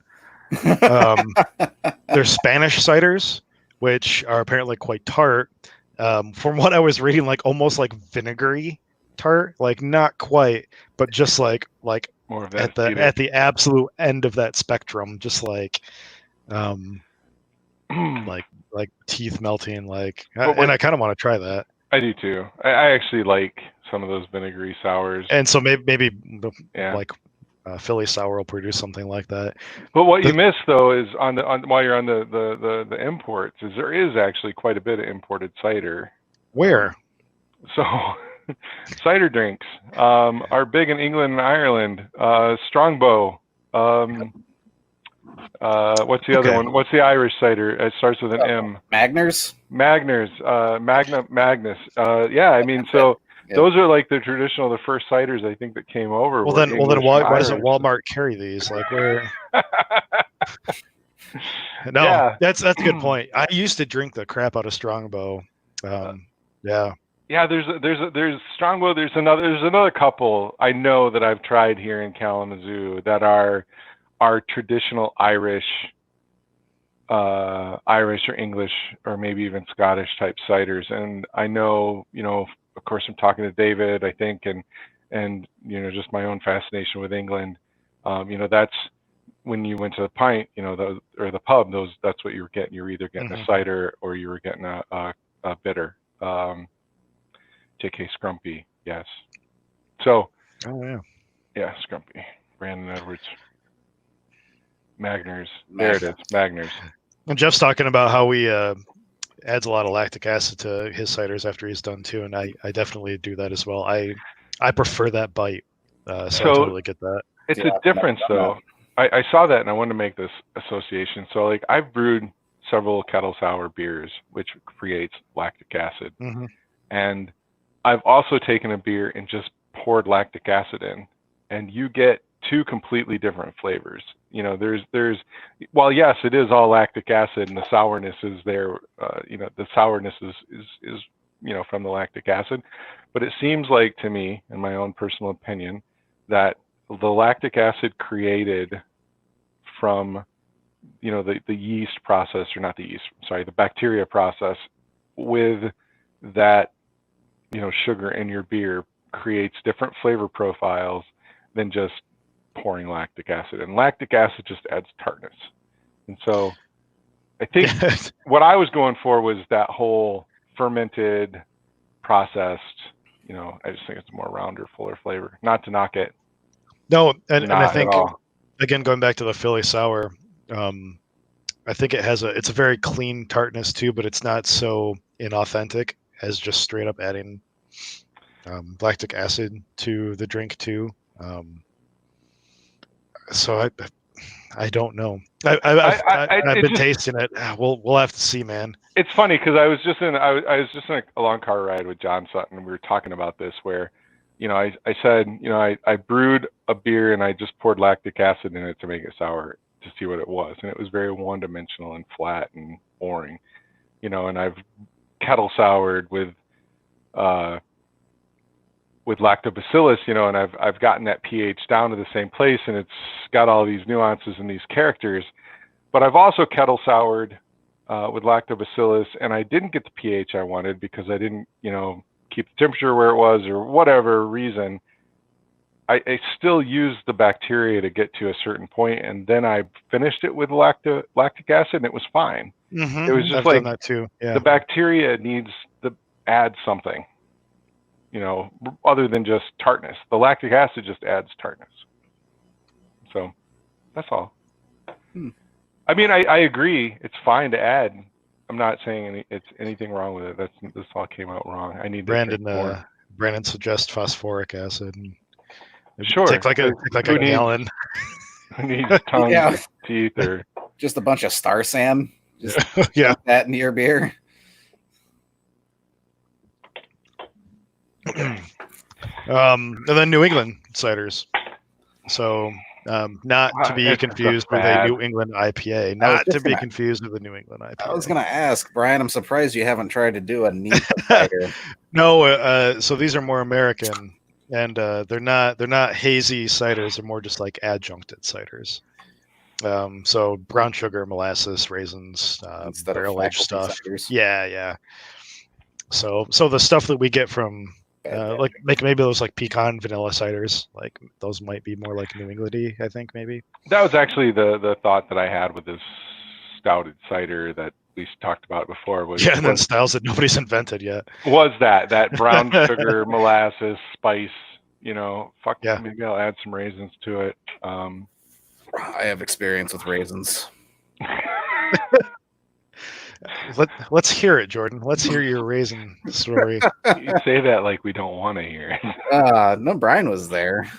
There's Spanish ciders, which are apparently quite tart. From what I was reading, like almost like vinegary tart, like not quite, but just like more of that at the absolute end of that spectrum, just like teeth melting, and I kind of want to try that. I do too. I actually like some of those vinegary sours, and so maybe Philly sour will produce something like that. But what you miss though is while you're on the imports, is there is actually quite a bit of imported cider. Where? So cider drinks are big in England and Ireland. Strongbow. What's the other one? What's the Irish cider? It starts with an M. Magners. Magners. Magnus. Yeah, I mean, so those are like the first ciders I think that came over. Well then why doesn't Walmart carry these? Like where? No, yeah. That's a good point. I used to drink the crap out of Strongbow. Yeah, there's Strongbow. There's another couple I know that I've tried here in Kalamazoo that are traditional Irish or English or maybe even Scottish type ciders. And I know, of course, I'm talking to David, I think, and just my own fascination with England. That's when you went to the pint, or the pub. That's what you were getting. You were either getting a cider or you were getting a bitter. J.K. Scrumpy, yes. So. Oh yeah. Yeah, Scrumpy. Brandon Edwards. Magners. There it is. Magners. And Jeff's talking about how he adds a lot of lactic acid to his ciders after he's done too, and I definitely do that as well. I prefer that bite, so I totally get that. It's a difference though. I saw that and I wanted to make this association. So like I've brewed several kettle sour beers, which creates lactic acid, and I've also taken a beer and just poured lactic acid in, and you get two completely different flavors. There's while yes, it is all lactic acid and the sourness is there, the sourness is from the lactic acid, but it seems like to me, in my own personal opinion, that the lactic acid created from, the yeast process, or not the yeast, sorry, the bacteria process with that, sugar in your beer creates different flavor profiles than just pouring lactic acid. And lactic acid just adds tartness. And so I think what I was going for was that whole fermented, processed, I just think it's a more rounder, fuller flavor. Not to knock it. No, and I think, at all. Again, going back to the Philly Sour, I think it's a very clean tartness too, but it's not so inauthentic as just straight up adding lactic acid to the drink too. So I don't know. I've been tasting it. We'll have to see, man. It's funny because I was just in a long car ride with John Sutton, and we were talking about this where, I said, I brewed a beer and I just poured lactic acid in it to make it sour to see what it was, and it was very one-dimensional and flat and boring, and I've kettle soured with lactobacillus, and I've gotten that pH down to the same place, and it's got all these nuances and these characters. But I've also kettle soured with lactobacillus, and I didn't get the pH I wanted because I didn't, keep the temperature where it was, or whatever reason. I still used the bacteria to get to a certain point, and then I finished it with lactic acid, and it was fine. Mm-hmm. It was just I've like done that too. Yeah. The bacteria needs to add something, other than just tartness. The lactic acid just adds tartness. So that's all. I mean, I agree. It's fine to add. I'm not saying it's anything wrong with it. This all came out wrong. I need to drink more. Brandon suggests phosphoric acid. Sure. Take like a gallon. Who needs tons of teeth or just a bunch of Star San? Just yeah. That into your beer. And then New England ciders. So not to be confused with a New England IPA. Not to be confused with a New England IPA. I was going to ask, Brian, I'm surprised you haven't tried to do a neat cider. No, so these are more American, and they're not hazy ciders. They're more just like adjuncted ciders. So brown sugar, molasses, raisins, barrel aged stuff. Ciders. Yeah. So the stuff that we get from like maybe those like pecan vanilla ciders, like those might be more like New Englandy, I think maybe. That was actually the thought that I had with this stouted cider that we talked about before. And then styles that nobody's invented yet. Was that brown sugar, molasses, spice? Maybe I'll add some raisins to it. I have experience with raisins. Let's hear it, Jordan. Let's hear your raisin story. You say that like we don't want to hear it. No, Brian was there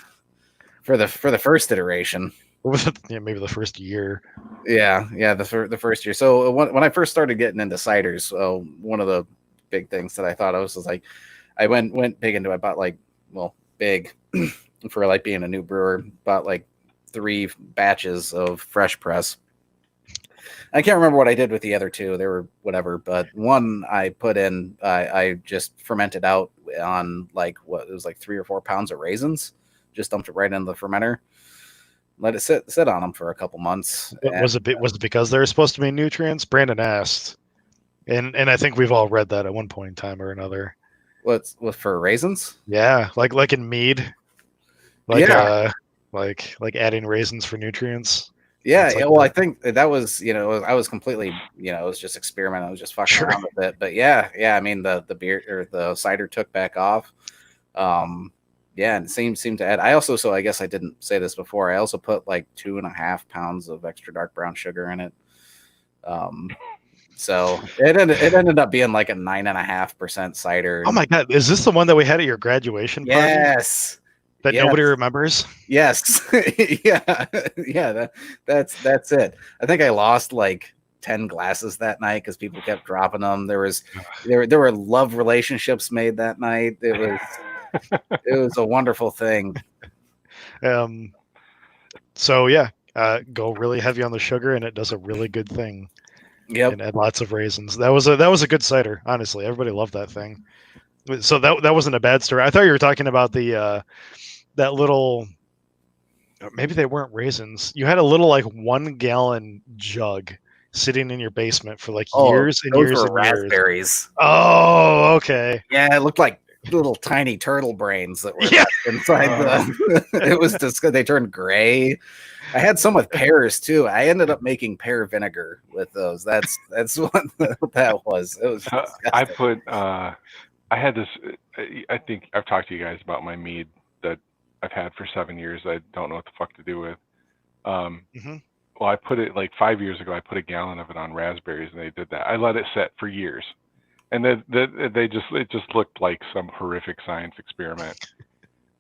for the first iteration. Yeah, maybe the first year. Yeah, the first year. So when I first started getting into ciders, one of the big things that I thought I was like, I went big into it. I bought big for like being a new brewer. Bought like 3 batches of fresh press. I can't remember what I did with the other 2. They were whatever, but one I put in, I just fermented out on it was like 3 or 4 pounds of raisins. Just dumped it right into the fermenter. Let it sit on them for a couple months. Was it because there were supposed to be nutrients? Brandon asked, and I think we've all read that at one point in time or another. What for raisins? Yeah, like in mead, like adding raisins for nutrients. Yeah, I think that was, I was completely, it was just experimenting. I was just fucking around with it. But yeah, I mean, the beer or the cider took back off. And it seemed to add. I also, so I guess I didn't say this before, I also put like 2.5 pounds of extra dark brown sugar in it. So it ended up being like a 9.5% cider. Oh my God. Is this the one that we had at your graduation party? Yes. That nobody remembers? Yes. Yeah. That's it. I think I lost like 10 glasses that night because people kept dropping them. There were love relationships made that night. It was a wonderful thing. So yeah, go really heavy on the sugar, and it does a really good thing. Yep. And add lots of raisins. That was a good cider. Honestly, everybody loved that thing. So that wasn't a bad story. I thought you were talking about the that little maybe they weren't raisins. You had a little like 1 gallon jug sitting in your basement for like years and those years were and years. raspberries. Oh, okay. Yeah, it looked like little tiny turtle brains that were Yeah. inside the. It was just they turned gray. I had some with pears too. I ended up making pear vinegar with those. That's what that was. It was disgusting. I had this. I think I've talked to you guys about my mead that I've had for 7 years. I don't know what the fuck to do with. Mhm. Well, I put it like 5 years ago. I put a gallon of it on raspberries, and they did that. I let it set for years, and then it just looked like some horrific science experiment.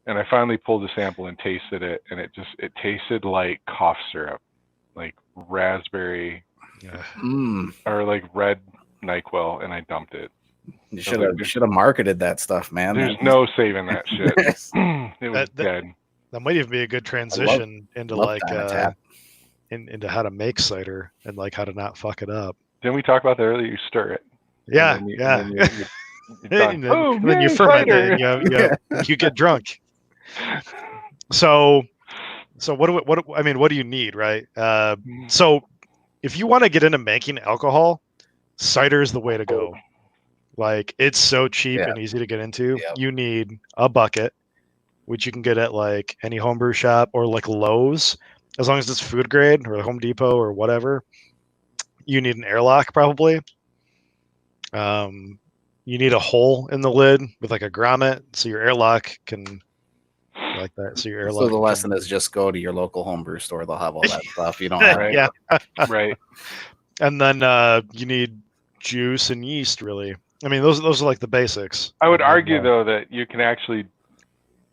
And I finally pulled a sample and tasted it, and it tasted like cough syrup, like raspberry Yeah. or like red NyQuil, and I dumped it. You should have marketed that stuff, man. There's no saving that shit. It was dead. That might even be a good transition into like into how to make cider and like how to not fuck it up. Didn't we talk about that earlier? You stir it. Yeah, And yeah. then Then you ferment it. And you get drunk. So what do you need, right? So if you want to get into making alcohol, cider is the way to go. Like it's so cheap and easy to get into. Yep. You need a bucket, which you can get at like any homebrew shop or like Lowe's, as long as it's food grade, or Home Depot or whatever. You need an airlock probably. You need a hole in the lid with like a grommet, so your airlock can like that. So your airlock. So the lesson is just go to your local homebrew store. They'll have all that stuff. You don't have right. Right. And then you need juice and yeast, really. I mean, those are like the basics. I would argue though that you can actually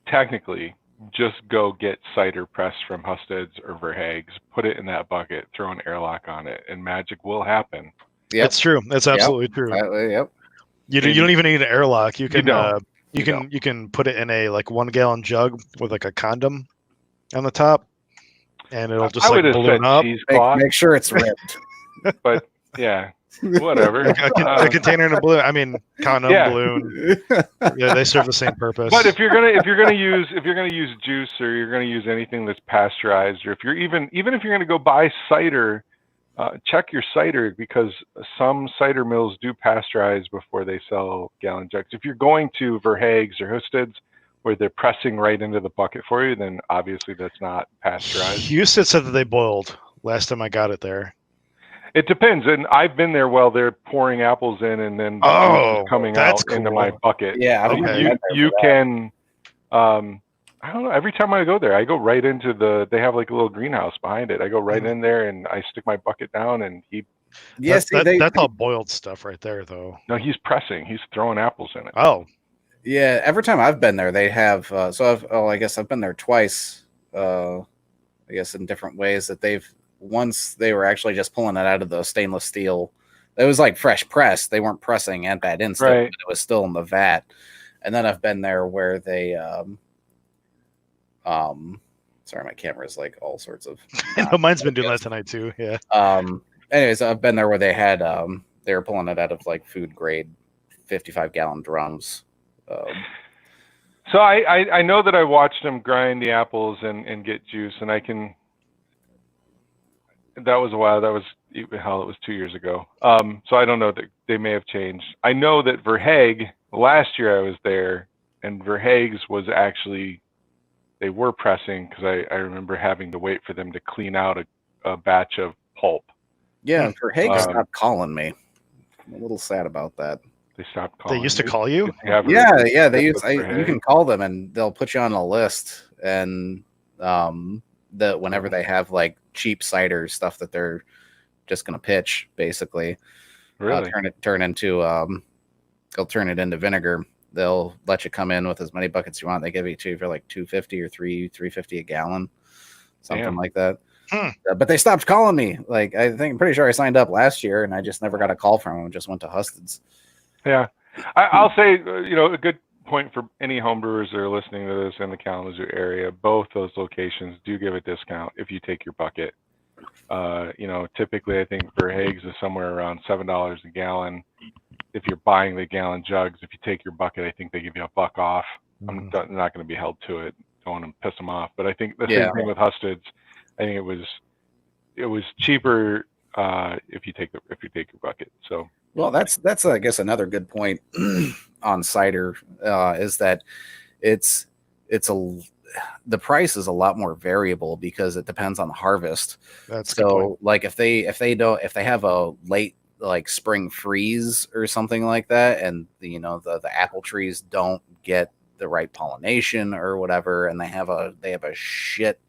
technically just go get cider pressed from Husted's or Verhaeg's, put it in that bucket, throw an airlock on it, and magic will happen. Yep. That's true. That's absolutely true. Yep. You don't even need an airlock. You can you you can put it in a like 1 gallon jug with like a condom on the top, and it'll just like balloon up. Make sure it's ripped. But yeah. Whatever. A container and a balloon. I mean, condom, balloon. Yeah, they serve the same purpose. But if you're gonna use juice, or you're gonna use anything that's pasteurized, or if you're even if you're gonna go buy cider, check your cider, because some cider mills do pasteurize before they sell gallon jugs. If you're going to Verhaeg's or Husted's, where they're pressing right into the bucket for you, then obviously that's not pasteurized. Houston said that they boiled last time I got it there. It depends, and I've been there while they're pouring apples in, and then coming out into my bucket. Yeah, you can. I don't know. Every time I go there, I go right into they have like a little greenhouse behind it. I go right in there and I stick my bucket down, and that's all boiled stuff right there, though. No, he's pressing. He's throwing apples in it. Oh, yeah. Every time I've been there, they have. I guess I've been there twice. I guess in different ways that once they were actually just pulling it out of the stainless steel. It was like fresh pressed. They weren't pressing at that instant. Right. But it was still in the vat. And then I've been there where they, sorry, my camera is like all sorts of. No, mine's been doing that tonight too. Yeah. Anyways, I've been there where they had, they were pulling it out of like food grade, 55-gallon drums. So I know that I watched them grind the apples and get juice, and I can. That was a while. That was it was 2 years ago. So I don't know that they may have changed. I know that Verhaegh, last year I was there, and Verhaegh's was actually, they were pressing, because I remember having to wait for them to clean out a batch of pulp. Yeah, Verhaegh stopped calling me. I'm a little sad about that. They stopped calling. They used to call you? Yeah. They use. You can call them, and they'll put you on a list, and whenever they have like cheap cider stuff that they're just going to pitch, basically, really turn it into vinegar. They'll let you come in with as many buckets you want. They give it to you for like $2.50 or $3.50 a gallon, something like that. But they stopped calling me. Like, I'm pretty sure I signed up last year, and I just never got a call from them. Just went to Husted's. Yeah, I'll say, a good point for any homebrewers that are listening to this in the Kalamazoo area. Both those locations do give a discount if you take your bucket. Typically I think Verhaegh's is somewhere around $7 a gallon. If you're buying the gallon jugs, if you take your bucket, I think they give you $1 off. I'm not going to be held to it. don't want to piss them off. But I think the Yeah. same thing with Husteds. I think it was cheaper if you take your bucket. So Well, that's I guess another good point on cider is that it's the price is a lot more variable because it depends on the harvest. That's a good point. So like if they have a late like spring freeze or something like that, and the apple trees don't get the right pollination or whatever, and they have a shit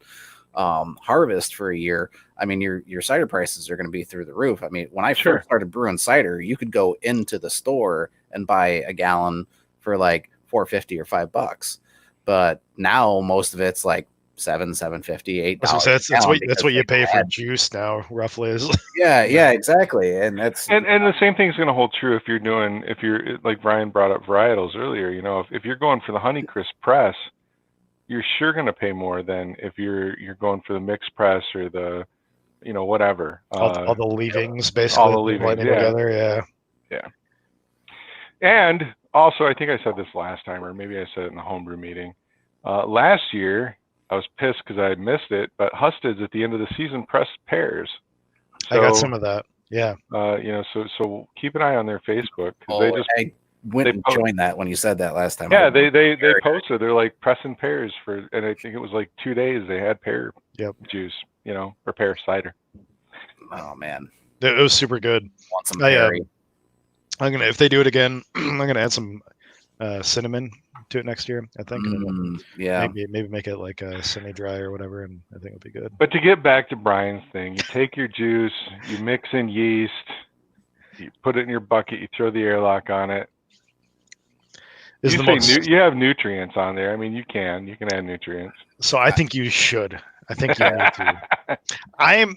harvest for a year, I mean your cider prices are going to be through the roof. I mean, when I Sure. first started brewing cider, you could go into the store and buy a gallon for like $4.50 or $5, but now most of it's like $7.50, $8. That's what you pay for juice now, roughly. Is yeah, exactly, and that's and the same thing's going to hold true if you're like Brian brought up varietals earlier. If you're going for the Honeycrisp press, you're sure going to pay more than if you're going for the mixed press or the whatever. all the leavings, basically, all the leavings, together. Yeah. And also, I think I said this last time, or maybe I said it in the homebrew meeting. Last year, I was pissed because I had missed it, but Husteds at the end of the season pressed pears. So, I got some of that. Yeah. So keep an eye on their Facebook. I went and joined that when you said that last time. Yeah, they posted. They're like pressing pears and I think it was like 2 days they had pear juice, or pear cider. Oh man, it was super good. Want some berry? If they do it again, I'm gonna add some cinnamon to it next year. I think. Yeah. Maybe make it like a semi-dry or whatever, and I think it'll be good. But to get back to Brian's thing, you take your juice, you mix in yeast, you put it in your bucket, you throw the airlock on it. You have nutrients on there. I mean, you can add nutrients. So I think you should. I think you need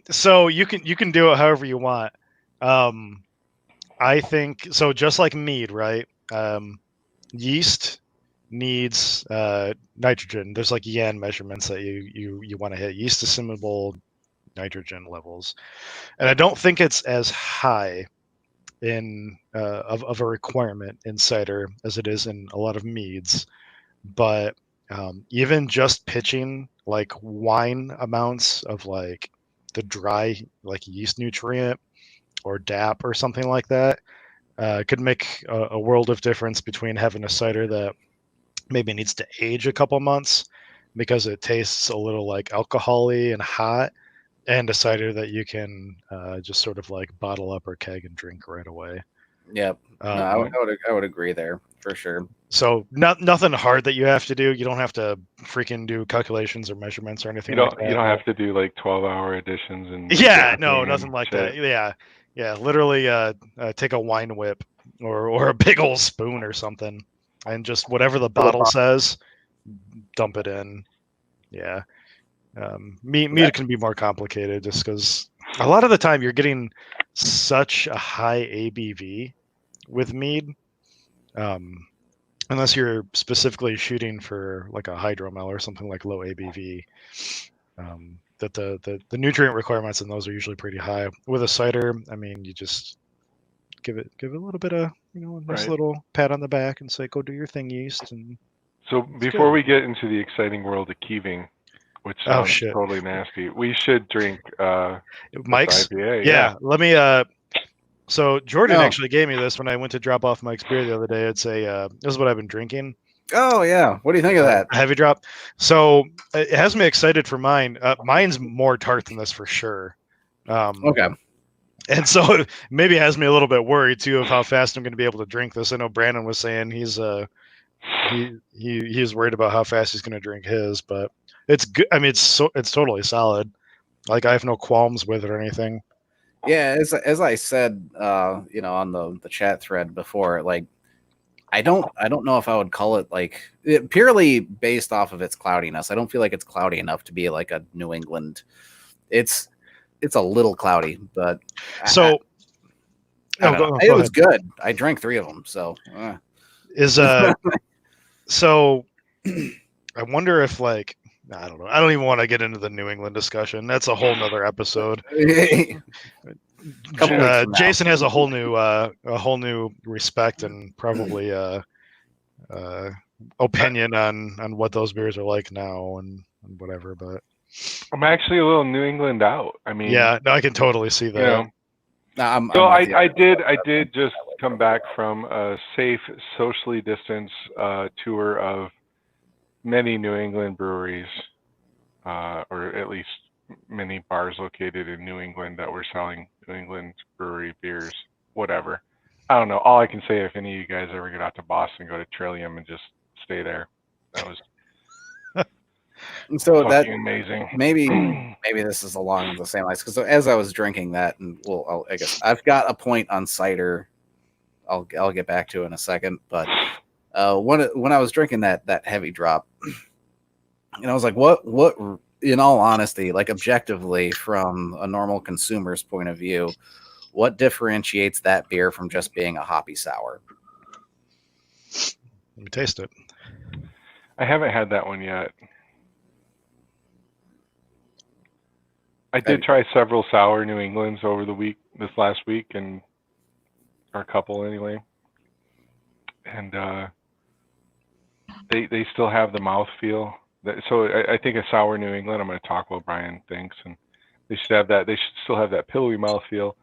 to. So you can do it however you want. I think so. Just like mead, right? Yeast needs nitrogen. There's like Yan measurements that you want to hit. Yeast assimilable nitrogen levels, and I don't think it's as high in of a requirement in cider as it is in a lot of meads. But even just pitching like wine amounts of like the dry like yeast nutrient or DAP or something like that could make a world of difference between having a cider that maybe needs to age a couple months because it tastes a little like alcohol-y and hot, and a cider that you can just sort of like bottle up or keg and drink right away. Yep. I would agree there for sure. So nothing hard that you have to do. You don't have to freaking do calculations or measurements or anything. You don't have to do like 12-hour additions and nothing like that. Yeah. Literally, take a wine whip or a big old spoon or something, and just whatever the bottle says, dump it in. Yeah. Mead can be more complicated just because a lot of the time you're getting such a high ABV with mead, unless you're specifically shooting for like a hydromel or something like low ABV, that the nutrient requirements in those are usually pretty high. With a cider, I mean, you just give it a little bit of a nice little pat on the back and say, go do your thing, yeast. And so before we get into the exciting world of keeving, which sounds totally nasty, we should drink Mike's IPA. Yeah, let me so Jordan actually gave me this when I went to drop off Mike's beer the other day. It's this is what I've been drinking. Oh yeah, what do you think of that? Heavy drop. So it has me excited for mine. Mine's more tart than this for sure. Okay. And so maybe it has me a little bit worried too of how fast I'm going to be able to drink this. I know Brandon was saying he's he's worried about how fast he's going to drink his, but it's good. I mean, it's totally solid. Like I have no qualms with it or anything. Yeah, as I said, on the chat thread before, like I don't know if I would call it purely based off of its cloudiness. I don't feel like it's cloudy enough to be like a New England. It's a little cloudy, but so it was good. I drank 3 of them, so so I wonder if like I don't know. I don't even want to get into the New England discussion. That's a whole nother episode. Jason has a whole new respect and probably opinion on what those beers are like now and whatever, but I'm actually a little New England out. I mean, yeah, no, I can totally see that. you know. No, I'm So with you. I did just come back from a safe, socially distanced tour of many New England breweries, or at least many bars located in New England that were selling New England brewery beers, whatever. I don't know. All I can say, if any of you guys ever get out to Boston, go to Trillium and just stay there. That was So that fucking amazing. maybe this is along the same lines, because as I was drinking that, and I guess I've got a point on cider. I'll get back to in a second, but when I was drinking that heavy drop, and I was like, what in all honesty, like objectively from a normal consumer's point of view, what differentiates that beer from just being a hoppy sour? Let me taste it. I haven't had that one yet. I did try several sour New Englands over this last week, or a couple anyway. And they still have the mouthfeel. So I think a sour New England, I'm going to talk what Brian thinks, and they should have that. They should still have that pillowy mouthfeel.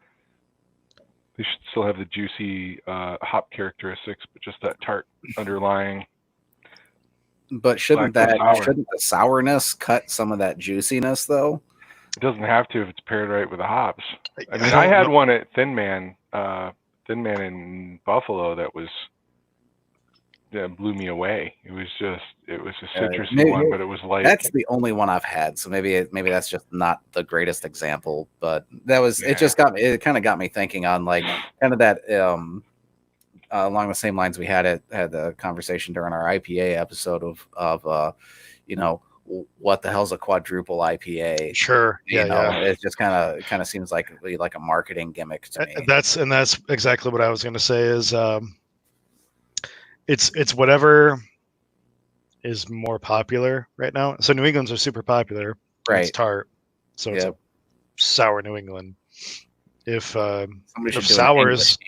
They should still have the juicy hop characteristics, but just that tart underlying. But shouldn't the sourness cut some of that juiciness though? It doesn't have to if it's paired right with the hops. I mean, I had one at Thin Man in Buffalo that blew me away. It was a citrusy one, but it was light. That's the only one I've had, so maybe that's just not the greatest example. But that was it kind of got me thinking on like kind of that along the same lines we had the conversation during our IPA episode of what the hell's a quadruple IPA? Sure. Yeah. It just kind of seems like a marketing gimmick to me. That's exactly what I was going to say is it's whatever is more popular right now. So New England's are super popular. Right. It's tart. So it's a sour New England. If sours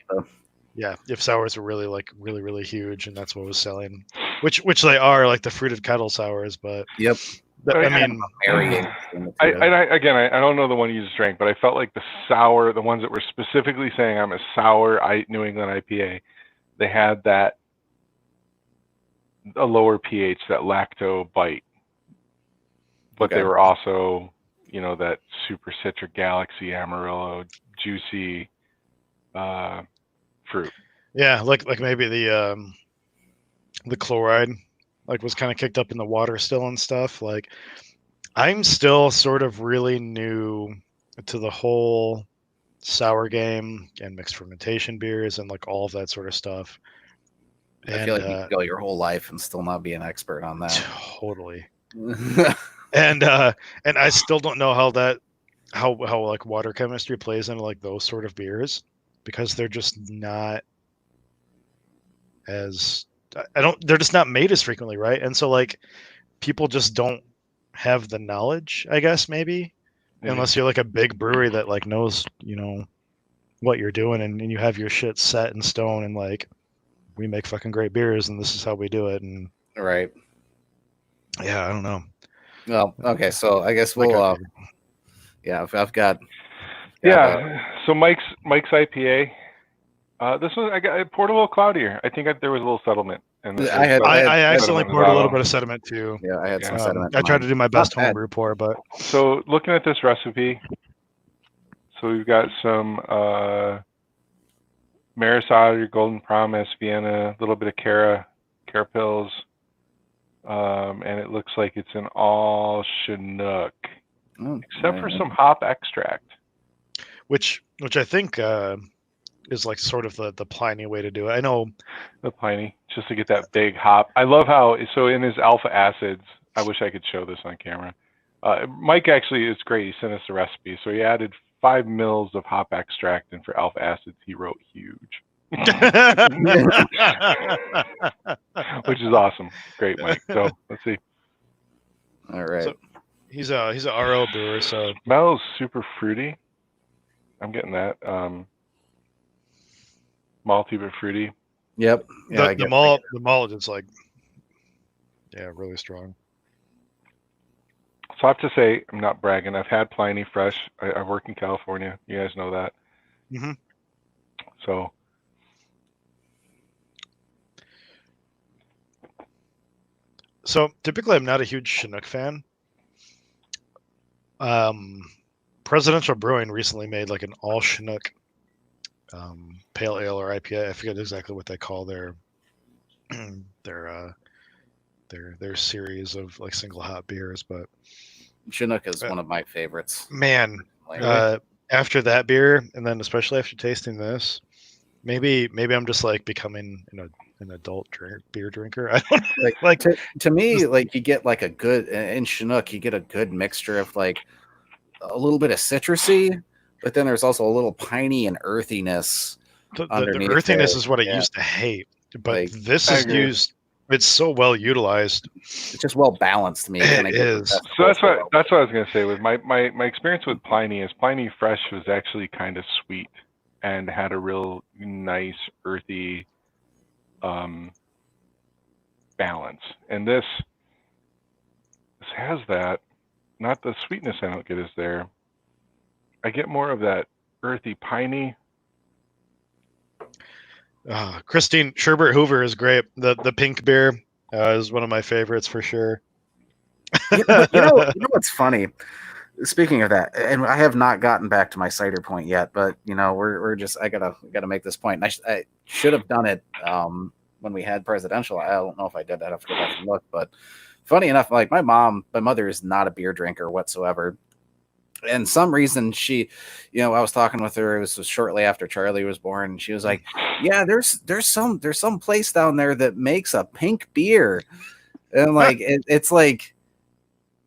if sours were really really huge and that's what was selling, which they are, like the fruited kettle sours, but I mean, I don't know the one you just drank, but I felt like the ones that were specifically saying I'm a sour New England IPA, they had a lower pH, that lacto bite, but they were also, that super citric Galaxy Amarillo juicy fruit. Yeah, like maybe the chloride was kind of kicked up in the water still and stuff. Like I'm still sort of really new to the whole sour game and mixed fermentation beers and like all of that sort of stuff. I feel like you can go your whole life and still not be an expert on that. Totally. and I still don't know how like water chemistry plays into like those sort of beers, because they're just not they're just not made as frequently, right? And so like people just don't have the knowledge, I guess, maybe, unless you're like a big brewery that like knows, what you're doing and you have your shit set in stone and like we make fucking great beers and this is how we do it. And right. Yeah, I don't know. Well, okay, so I guess we'll I've got so Mike's IPA. This one I poured a little cloudier. I think there was a little sediment. And I accidentally poured a little bit of sediment too. Yeah, I had some sediment. I tried to do my best homebrew pour, but so looking at this recipe, so we've got some Maris Otter, Golden Promise, Vienna, a little bit of Carapils, and it looks like it's an all Chinook, except for some hop extract, which I think is like sort of the Pliny way to do it. I know the Pliny, just to get that big hop. I love how in his alpha acids. I wish I could show this on camera. Mike actually is great. He sent us a recipe, so he added 5 mils of hop extract, and for alpha acids he wrote huge, which is awesome. Great, Mike. So let's see. All right. So he's a RO brewer, so smells super fruity. I'm getting that. Malty but fruity. Yep. Yeah, the malt is like Yeah, really strong. So I have to say, I'm not bragging. I've had Pliny Fresh. I work in California. You guys know that. Hmm. So So typically, I'm not a huge Chinook fan. Presidential Brewing recently made like an all Chinook pale ale or IPA. I forget exactly what they call their their their series of like single hop beers, but Chinook is one of my favorites. man, Really? after that beer, and then especially after tasting this, maybe I'm just like becoming an adult beer drinker. I don't know. Like To me, just, like you get like a good in Chinook, you get a good mixture of like a little bit of citrusy, but then there's also a little piney and earthiness the underneath there. earthiness is what I Yeah, used to hate, but like this I is agree. used. It's so well utilized. it's just well balanced to me. It Kind of gets the is. best of So both worlds. that's what I was gonna say. With my experience with Pliny is Pliny Fresh was actually kind of sweet and had a real nice earthy balance. And this has that. Not the sweetness I don't get is there. I get more of that earthy piney. Christine Sherbert Hoover is great. The pink beer is one of my favorites for sure. You know what's funny? Speaking of that, and I have not gotten back to my cider point yet, but you know, we're just I gotta make this point. And I should have done it when we had presidential. I don't know if I did. I'd have to go back and look. But funny enough, like my mother is not a beer drinker whatsoever. And some reason she, you know, I was talking with her. It was shortly after Charlie was born. And she was like, "Yeah, there's some place down there that makes a pink beer." And like it's like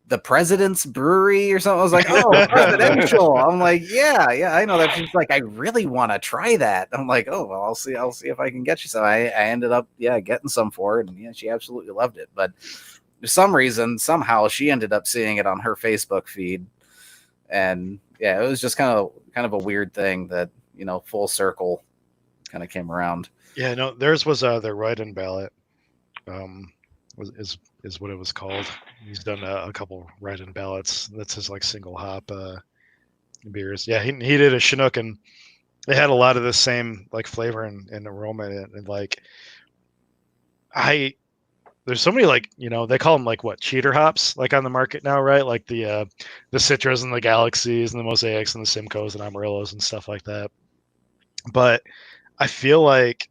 the President's Brewery or something. I was like, "Oh, presidential." I'm like, "Yeah, I know that." She's like, "I really want to try that." I'm like, "Oh, well, I'll see if I can get you." So I ended up, getting some for her, and yeah, she absolutely loved it. But for some reason, somehow, she ended up seeing it on her Facebook feed, and yeah, it was just kind of a weird thing that full circle kind of came around. Yeah, no, theirs was their write-in ballot. Is what it was called. He's done a couple write-in ballots. That's his like single hop beers. Yeah, he did a Chinook, and it had a lot of the same like flavor and aroma in it. And like there's so many like they call them like what cheater hops like on the market now, right? Like the Citras and the Galaxies and the Mosaics and the Simcoes and Amarillos and stuff like that. But I feel like,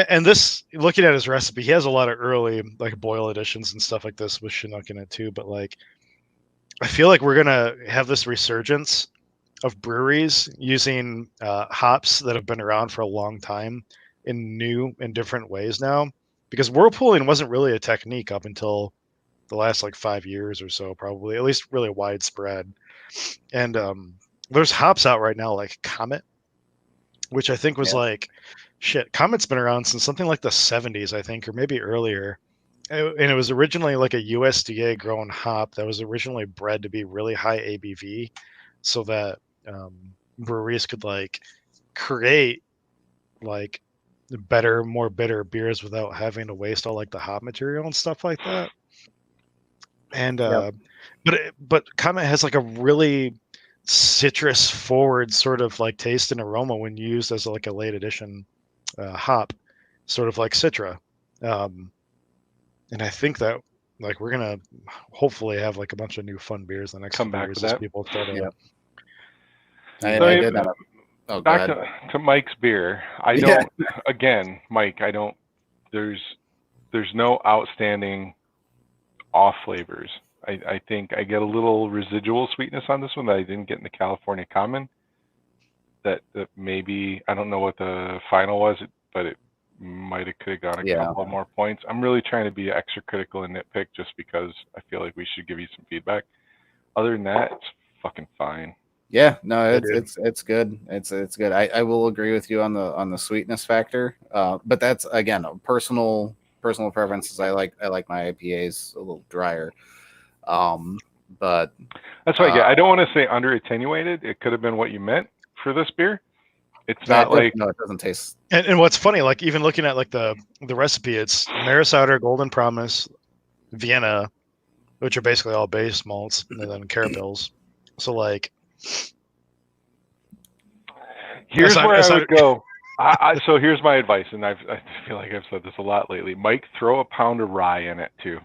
and this looking at his recipe, he has a lot of early like boil additions and stuff like this with Chinook in it too. But like I feel like we're gonna have this resurgence of breweries using hops that have been around for a long time in new and different ways now, because whirlpooling wasn't really a technique up until the last like 5 years or so, probably, at least really widespread. And there's hops out right now like Comet, which I think was Yeah, like shit. Comet's been around since something like the 70s, I think, or maybe earlier. And it was originally like a USDA grown hop that was originally bred to be really high ABV, so that breweries could like create like better, more bitter beers without having to waste all like the hop material and stuff like that. And yep, but Comet has like a really citrus forward sort of like taste and aroma when used as like a late addition hop, sort of like Citra. Um, and I think that like we're gonna hopefully have like a bunch of new fun beers the next Come few back years with as that. people start to. yep. So I did that. Oh, go back ahead. to Mike's beer. I Yeah. don't. Again, Mike. I don't. There's no outstanding off flavors. I think I get a little residual sweetness on this one that I didn't get in the California Common. That maybe I don't know what the final was, but it could have gone a Yeah. couple of more points. I'm really trying to be extra critical and nitpick just because I feel like we should give you some feedback. Other than that, it's fucking fine. Yeah, no, They do. it's good. It's good. I will agree with you on the sweetness factor. But that's again a personal preferences. I like my IPAs a little drier. But That's what I get. I don't want to say under attenuated. It could have been what you meant for this beer. It's no, not like it doesn't taste. And what's funny, like even looking at like the recipe, it's Maris Outer, Golden Promise, Vienna, which are basically all base malts, and then carapils. So like, here's aside- where I aside- would go. So here's my advice, and I feel like I've said this a lot lately. Mike, throw a pound of rye in it too.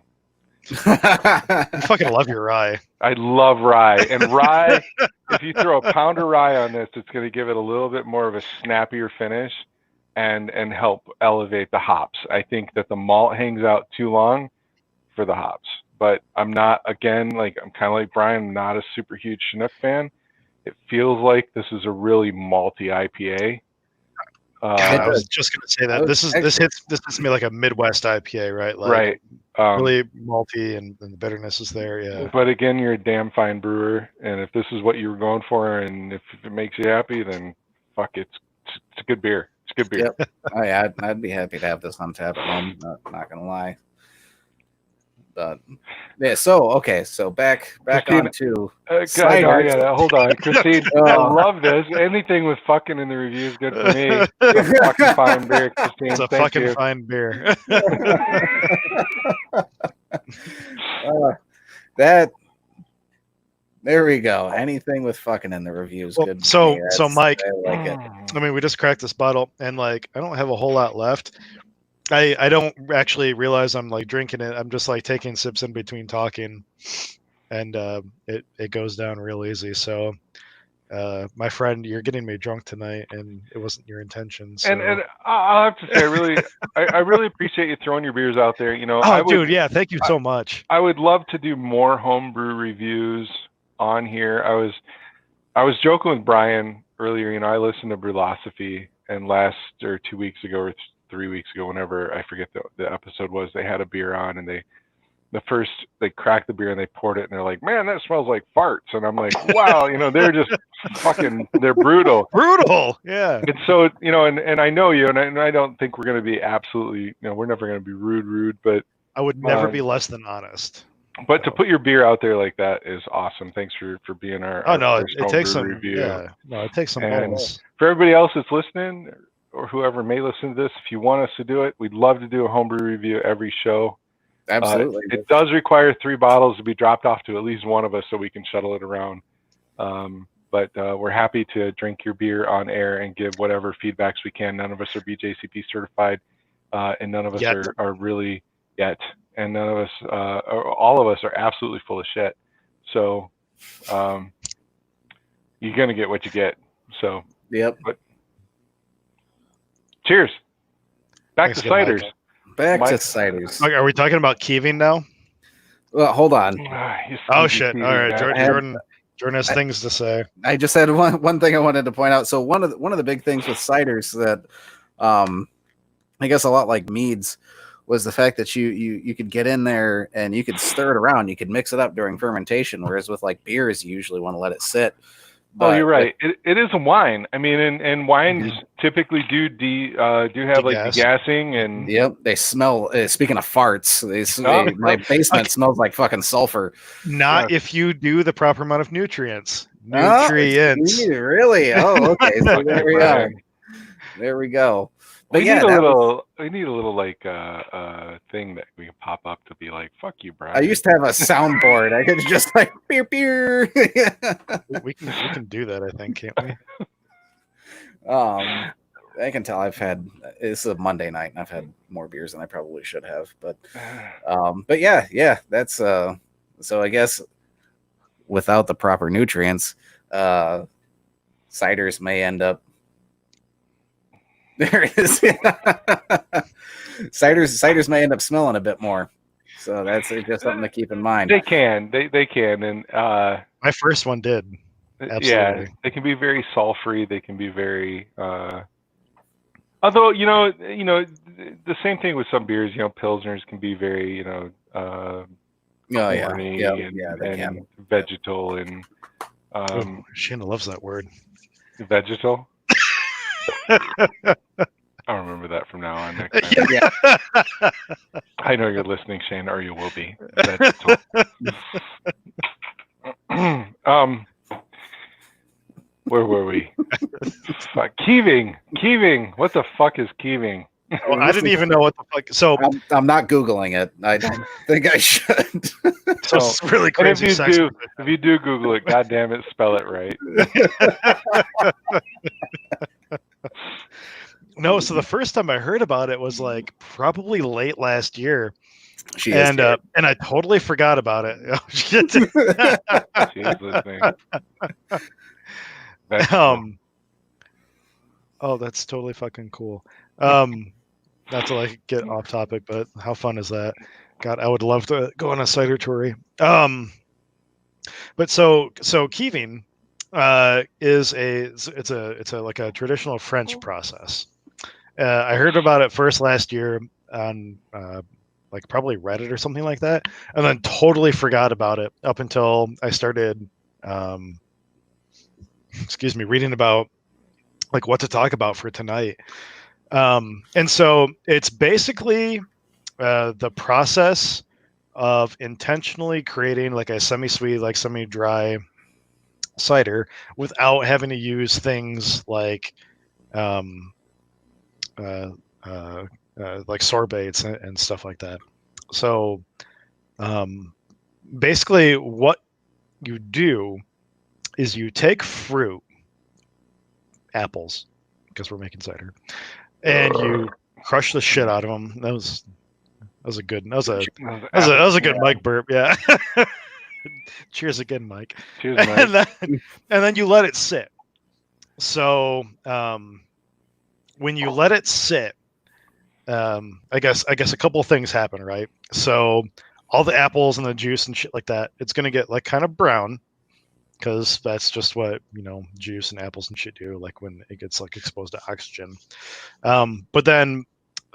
I fucking love your rye. I love rye, and rye. If you throw a pound of rye on this, it's going to give it a little bit more of a snappier finish, and help elevate the hops. I think that the malt hangs out too long for the hops, but I'm not. Again, like I'm kind of like Brian, I'm not a super huge Chinook fan. It feels like this is a really malty IPA. I was just gonna say that this hits me like a Midwest IPA, right? Like, right. Really malty, and the bitterness is there. Yeah. But again, you're a damn fine brewer, and if this is what you were going for, and if it makes you happy, then fuck it. It's a good beer. It's a good beer. Yep. Oh, yeah, I'd be happy to have this on tap at home. Not gonna lie. But yeah, so back Christine, on to hold on, Christine. I love this. Anything with fucking in the review is good for me. It's a fucking fine beer, Christine. It's a Thank fucking you. fine beer. that. There we go. Anything with fucking in the review is good. So Mike, I like it. I mean, we just cracked this bottle, and like, I don't have a whole lot left. I don't actually realize I'm like drinking it. I'm just like taking sips in between talking, and it goes down real easy. So, my friend, you're getting me drunk tonight, and it wasn't your intention. So. And I'll have to say, I really appreciate you throwing your beers out there. You know, dude, yeah, thank you so much. I would love to do more homebrew reviews on here. I was joking with Brian earlier. You know, I listened to Brewlosophy, and 2 weeks ago or 3 weeks ago, whenever I forget the episode was, they had a beer on, and they cracked the beer and they poured it, and they're like, man, that smells like farts. And I'm like, wow, you know, they're just they're brutal. Yeah. And so, you know, and I know you, and I don't think we're going to be absolutely, you know, we're never going to be rude, but I would never be less than honest. But to put your beer out there like that is awesome. Thanks for being our it takes some review. Yeah, no, it takes some balls. For everybody else that's listening, or whoever may listen to this, if you want us to do it, we'd love to do a homebrew review every show. Absolutely. It does require 3 bottles to be dropped off to at least one of us so we can shuttle it around. But we're happy to drink your beer on air and give whatever feedbacks we can. None of us are BJCP certified, and none of us are really yet. And none of us, or all of us, are absolutely full of shit. So you're going to get what you get. So, yep. But cheers. Back to ciders. Back to ciders. Are we talking about Keeving now? Well, hold on. Oh shit! All right, Jordan has things to say. I just had one thing I wanted to point out. So one of the big things with ciders that, I guess a lot like meads, was the fact that you could get in there and you could stir it around. You could mix it up during fermentation, whereas with like beers, you usually want to let it sit. But, you're right. It is a wine. I mean, and wines typically do have like degassing, and they smell. Speaking of farts, my basement smells like fucking sulfur. Not if you do the proper amount of nutrients. Really? Oh, okay. So there we go. There we go. But we need a little like thing that we can pop up to be like, fuck you, Brian. I used to have a soundboard. I could just like beer beer. we can do that, I think, can't we? I can tell it's a Monday night and I've had more beers than I probably should have. But yeah, that's so I guess without the proper nutrients, ciders may end up. There it is. Ciders may end up smelling a bit more, so that's just something to keep in mind. They can, and my first one did. Absolutely. Yeah, they can be very sulfury. They can be very. Although the same thing with some beers. You know, pilsners can be very horny and vegetal and. Shanna loves that word. Vegetal. I'll remember that from now on. Next time. I know you're listening, Shane, or you will be. Where were we? Keeving. What the fuck is Keeving? So I didn't even know what the fuck. So I'm not Googling it. I don't think I should. so it's really And crazy. if you do Google it, God damn it, spell it right. No, so the first time I heard about it was like probably late last year, She is and I totally forgot about it. Oh, shit. She's listening. That's cool. Oh, that's totally fucking cool. Not to like get off topic, but how fun is that? God, I would love to go on a cider tour. But so keeving is it's a like a traditional French process. I heard about it first last year on like probably Reddit or something like that, and then totally forgot about it up until I started, reading about like what to talk about for tonight. And so it's basically the process of intentionally creating like a semi-sweet, like semi-dry cider without having to use things like um, uh, like sorbates and stuff like that. So basically, what you do is you take fruit, apples, because we're making cider, and you crush the shit out of them. That was a good Mike burp. Yeah. Cheers again, Mike. Cheers, Mike. And then you let it sit. So when you let it sit, I guess a couple of things happen, right? So all the apples and the juice and shit like that, it's gonna get like kind of brown, because that's just what juice and apples and shit do, like when it gets like exposed to oxygen. But then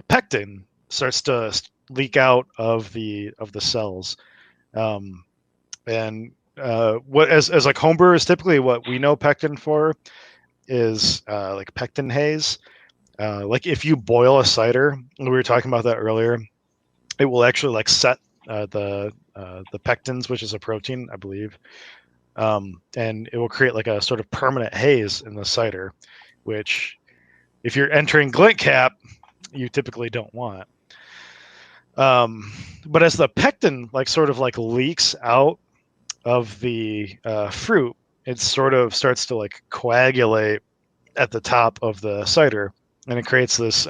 pectin starts to leak out of the cells, and what as like homebrewers, typically what we know pectin for is like pectin haze. Like if you boil a cider, we were talking about that earlier, it will actually like set the pectins, which is a protein, I believe, and it will create like a sort of permanent haze in the cider, which if you're entering glint cap, you typically don't want. But as the pectin like sort of like leaks out of the fruit, it sort of starts to like coagulate at the top of the cider, and it creates this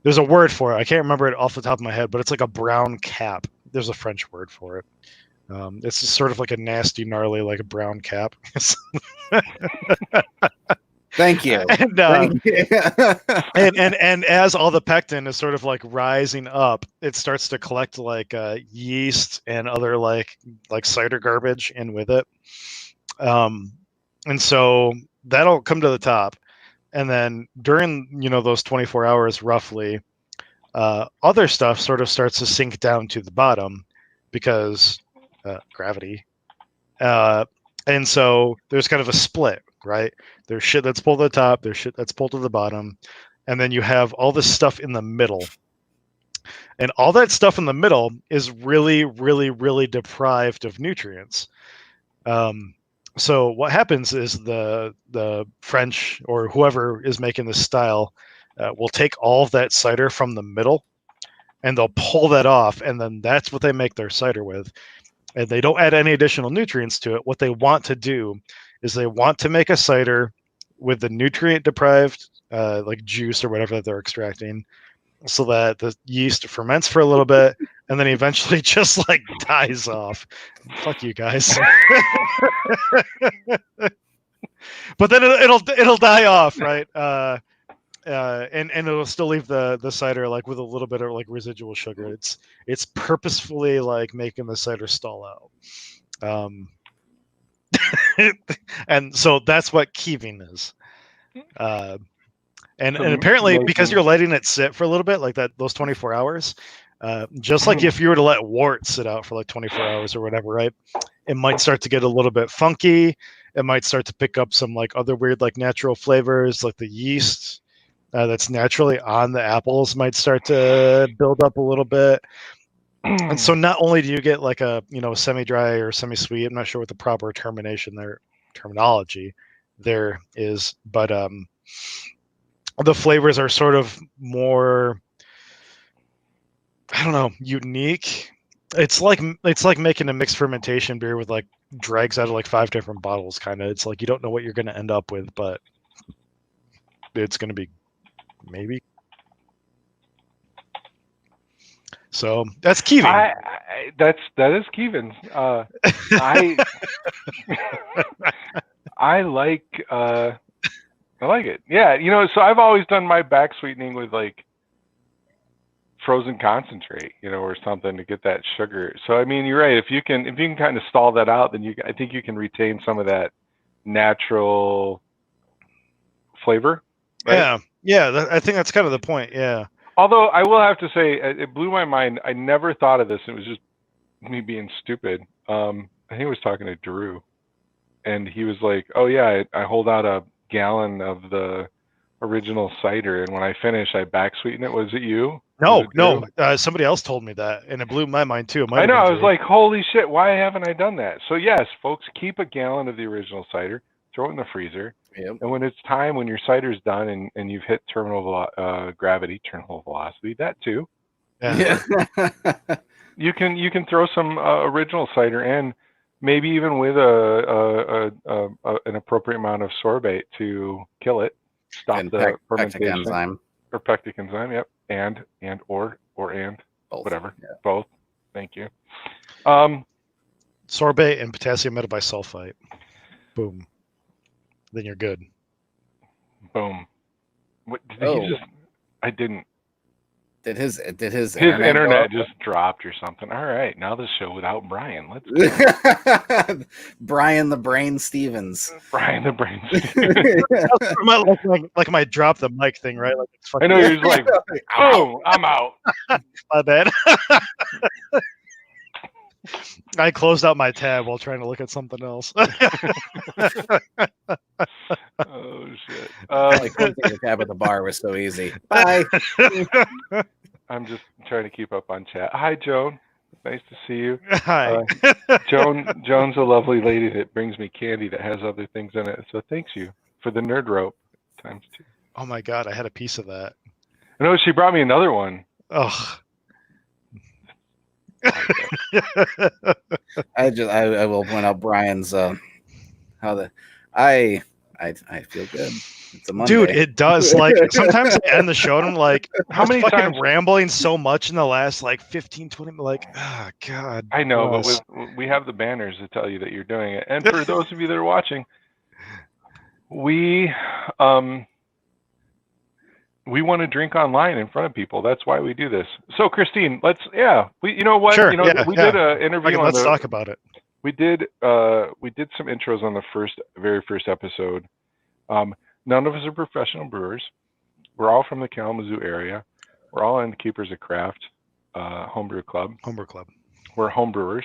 there's a word for it, I can't remember it off the top of my head, but it's like a brown cap. There's a French word for it. It's just sort of like a nasty, gnarly, like a brown cap. Thank you. And, Thank you. and as all the pectin is sort of like rising up, it starts to collect like yeast and other like cider garbage in with it. And so that'll come to the top, and then during those 24 hours roughly, other stuff sort of starts to sink down to the bottom because gravity. And so there's kind of a split, right? There's shit that's pulled to the top, there's shit that's pulled to the bottom, and then you have all this stuff in the middle. And all that stuff in the middle is really, really, really deprived of nutrients. So what happens is the French or whoever is making this style will take all of that cider from the middle, and they'll pull that off, and then that's what they make their cider with. And they don't add any additional nutrients to it. What they want to do is they want to make a cider with the nutrient deprived like juice or whatever that they're extracting, so that the yeast ferments for a little bit and then eventually just like dies off. Fuck you guys. But then it'll die off, right? And it'll still leave the cider like with a little bit of like residual sugar. It's purposefully like making the cider stall out. And so that's what keeving is. And apparently because you're letting it sit for a little bit, like those 24 hours, just like if you were to let wort sit out for like 24 hours or whatever, right? It might start to get a little bit funky. It might start to pick up some like other weird like natural flavors, like the yeast that's naturally on the apples might start to build up a little bit. And so not only do you get like a semi-dry or semi-sweet, I'm not sure what the proper terminology there is, but the flavors are sort of more, I don't know, unique. It's like making a mixed fermentation beer with like dregs out of like 5 different bottles, kind of. It's like you don't know what you're going to end up with, but it's going to be maybe. So that's Keeving. That is Keevin. I like it. Yeah, so I've always done my back sweetening with like frozen concentrate, or something to get that sugar. So I mean, you're right. If you can kind of stall that out, then I think you can retain some of that natural flavor. Right? Yeah. I think that's kind of the point. Yeah. Although I will have to say, it blew my mind. I never thought of this. It was just me being stupid. I think I was talking to Drew, and he was like, "Oh yeah, I hold out a gallon of the original cider, and when I finish, I back sweeten it." Was it you? No. Somebody else told me that, and it blew my mind too. I know. I was like, "Holy shit! Why haven't I done that?" So yes, folks, keep a gallon of the original cider, throw it in the freezer, and when it's time, when your cider's done and you've hit terminal velocity, that too. Yeah. You can throw some original cider in, maybe even with an appropriate amount of sorbate to kill it, stop the fermentation. Enzyme. Or pectic enzyme, yep, and both. Whatever, yeah. Both. Thank you. Sorbate and potassium metabisulfite. Boom. Then you're good. Boom. What did he just? I didn't. Did his internet just dropped or something? All right, now the show without Brian. Let's go. Brian the Brain Stevens. Brian the Brain Stevens. like my drop the mic thing, right? Like it's I know you're just like, boom, I'm out. My bad. I closed out my tab while trying to look at something else. Oh shit! Like closing the tab at the bar was so easy. Bye. I'm just trying to keep up on chat. Hi, Joan. Nice to see you. Hi. Joan's a lovely lady that brings me candy that has other things in it. So thanks you for the nerd rope ×2. Oh my god, I had a piece of that. No, she brought me another one. Oh. I will point out Brian's I feel good. It's a Monday. Dude, it does. Like sometimes I end the show and I'm like, how many times rambling so much in the last like 15, 20 minutes, like, oh god. I know, but we have the banners to tell you that you're doing it. And for those of you that are watching, we want to drink online in front of people. That's why we do this. So Christine, you know what? Sure, we did an interview let's talk about it. We did some intros on the very first episode. None of us are professional brewers. We're all from the Kalamazoo area. We're all in Keepers of Craft Homebrew Club. We're home brewers.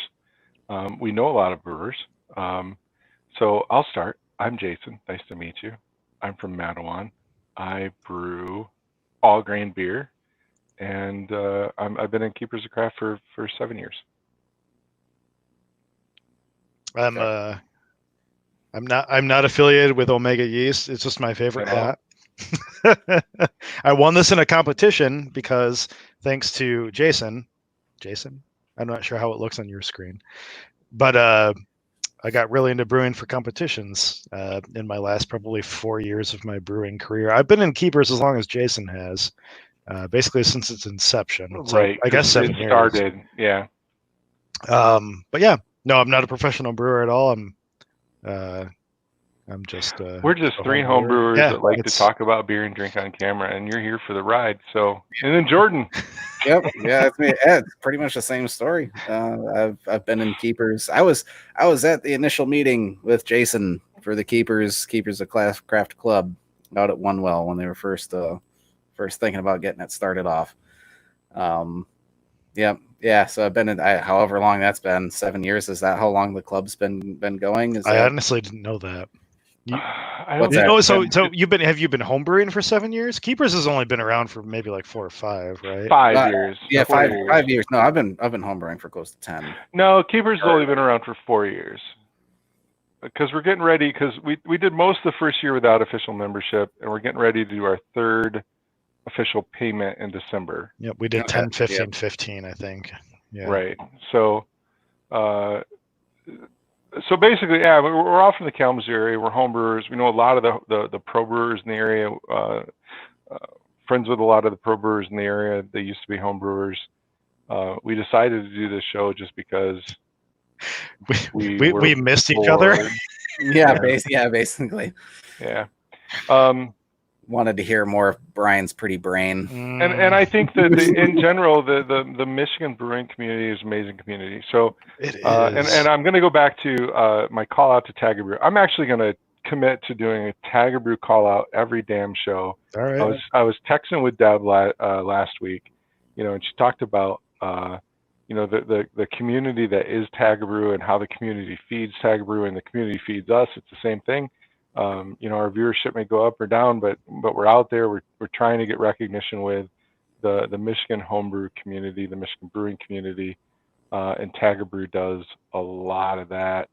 We know a lot of brewers. So I'll start. I'm Jason. Nice to meet you. I'm from Mattawan. I brew all grain beer, and I've been in Keepers of Craft for 7 years. I'm not affiliated with Omega Yeast. It's just my favorite hat. I won this in a competition because thanks to Jason, I'm not sure how it looks on your screen, but I got really into brewing for competitions in my last probably 4 years of my brewing career. I've been in Keepers as long as Jason has, basically since its inception. So right. I guess 7 years. Started, yeah. But yeah, no, I'm not a professional brewer at all. I'm just. We're just three home brewers that like to talk about beer and drink on camera, and you're here for the ride. So, and then Jordan. Yep, yeah, it's me. Yeah, it's pretty much the same story. I've been in Keepers. I was at the initial meeting with Jason for the Keepers of Craft Club out at Onewell when they were first thinking about getting it started off. Yeah. So I've been in however long that's been, 7 years. Is that how long the club's been going? I honestly didn't know that. So have you been homebrewing for 7 years? Keepers has only been around for maybe like 4 or 5, right? 5 years. Yeah, 5 years. No, I've been homebrewing for close to 10. No, Keepers has only been around for 4 years. because we're getting ready, because we did most of the first year without official membership, and we're getting ready to do our third official payment in December. Yep, we did Okay, 10, 15, yep. 15, I think. Yeah. Right. So, so basically, yeah, we're all from the Kalamazoo area. We're home brewers. We know a lot of the pro brewers in the area. Friends with a lot of the pro brewers in the area. They used to be home brewers. We decided to do this show just because we missed each other. Yeah, basically. Yeah. Wanted to hear more of Brian's pretty brain. And I think that in general, the Michigan brewing community is an amazing community. So it is. And I'm going to go back to my call out to Tiger Brew. I'm actually going to commit to doing a Tiger Brew call out every damn show. All right. I was texting with Deb last week, and she talked about the community that is Tiger Brew and how the community feeds Tiger Brew and the community feeds us. It's the same thing. Our viewership may go up or down, but we're out there. We're trying to get recognition with the Michigan homebrew community, the Michigan brewing community, and Tiger Brew does a lot of that.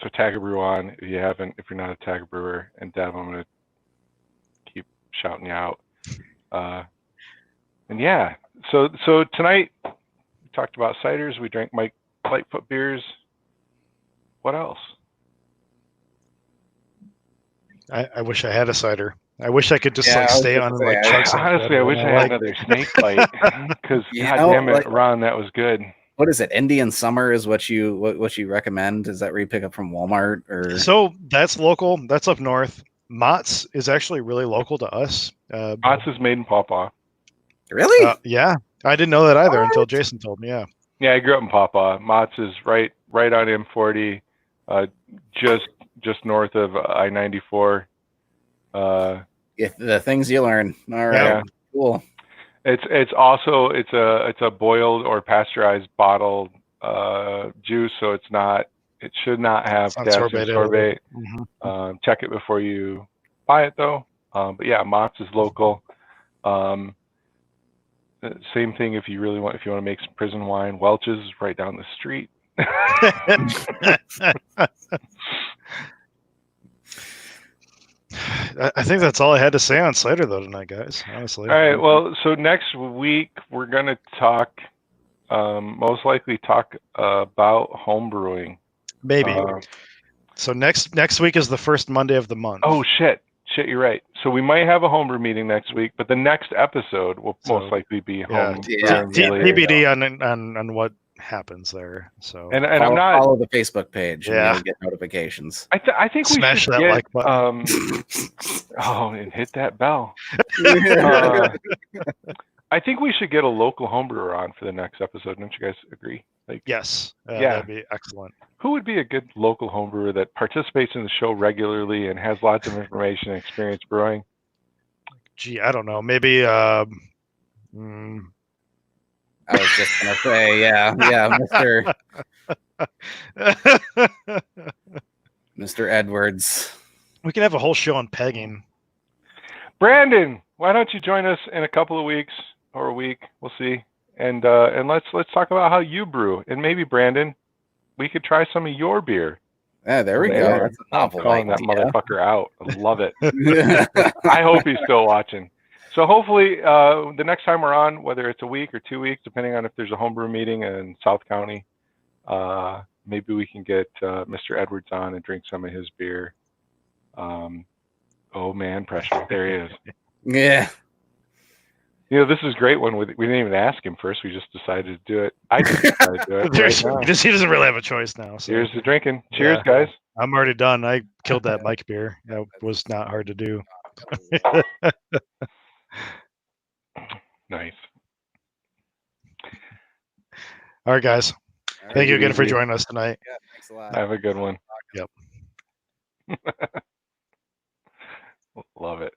So Tiger Brew on if you're not a Tiger Brewer, and Deb, I'm gonna keep shouting you out. And yeah, so tonight we talked about ciders. We drank Mike Lightfoot beers. What else? I wish I had a cider. I wish I could just stay on and chug some. Honestly, I wish I had another snake bite, because God damn it, Ron, that was good. What is it? Indian Summer is what you recommend? Is that where you pick up from Walmart or? So that's local. That's up north. Mott's is actually really local to us. Mott's is made in Pawpaw. Really? Yeah, I didn't know that either until Jason told me. Yeah. Yeah, I grew up in Pawpaw. Mott's is right on M40, just north of I-94. The things you learn. All right, yeah. Cool. It's also a boiled or pasteurized bottled juice, so it should not have potassium sorbate. Mm-hmm. Check it before you buy it though. But yeah, Mott's is local. Same thing if you want to make some prison wine. Welch's is right down the street. I think that's all I had to say on cider though tonight, guys. Honestly. All right. Well, so next week we're going to most likely talk about home brewing. Maybe. So next week is the first Monday of the month. Oh shit, you're right. So we might have a homebrew meeting next week, but the next episode will most likely be home. TBD on what happens there. So and I'm not follow the Facebook page. And you'll get notifications. I think we smash should that get, like button. And hit that bell. I think we should get a local homebrewer on for the next episode. Don't you guys agree? Yes. That'd be excellent. Who would be a good local homebrewer that participates in the show regularly and has lots of information and experience brewing? Gee, I don't know. Maybe. I was just gonna say, Mr. Edwards. We can have a whole show on pegging. Brandon, why don't you join us in a couple of weeks or a week? We'll see. And let's talk about how you brew. And maybe, Brandon, we could try some of your beer. Yeah, there we go. That's a novel calling that motherfucker out. I love it. I hope he's still watching. So hopefully the next time we're on, whether it's a week or 2 weeks, depending on if there's a homebrew meeting in South County, maybe we can get Mr. Edwards on and drink some of his beer. Oh man, pressure. There he is. Yeah. This is a great one. We didn't even ask him first. We just decided to do it. I just decided to do it. He doesn't really have a choice now. So. Here's the drinking. Cheers, guys. I'm already done. I killed that Mike beer. That was not hard to do. Nice. All right, guys. Thank you again for joining us tonight. Yeah, thanks a lot. Have a good one. Yep. Love it.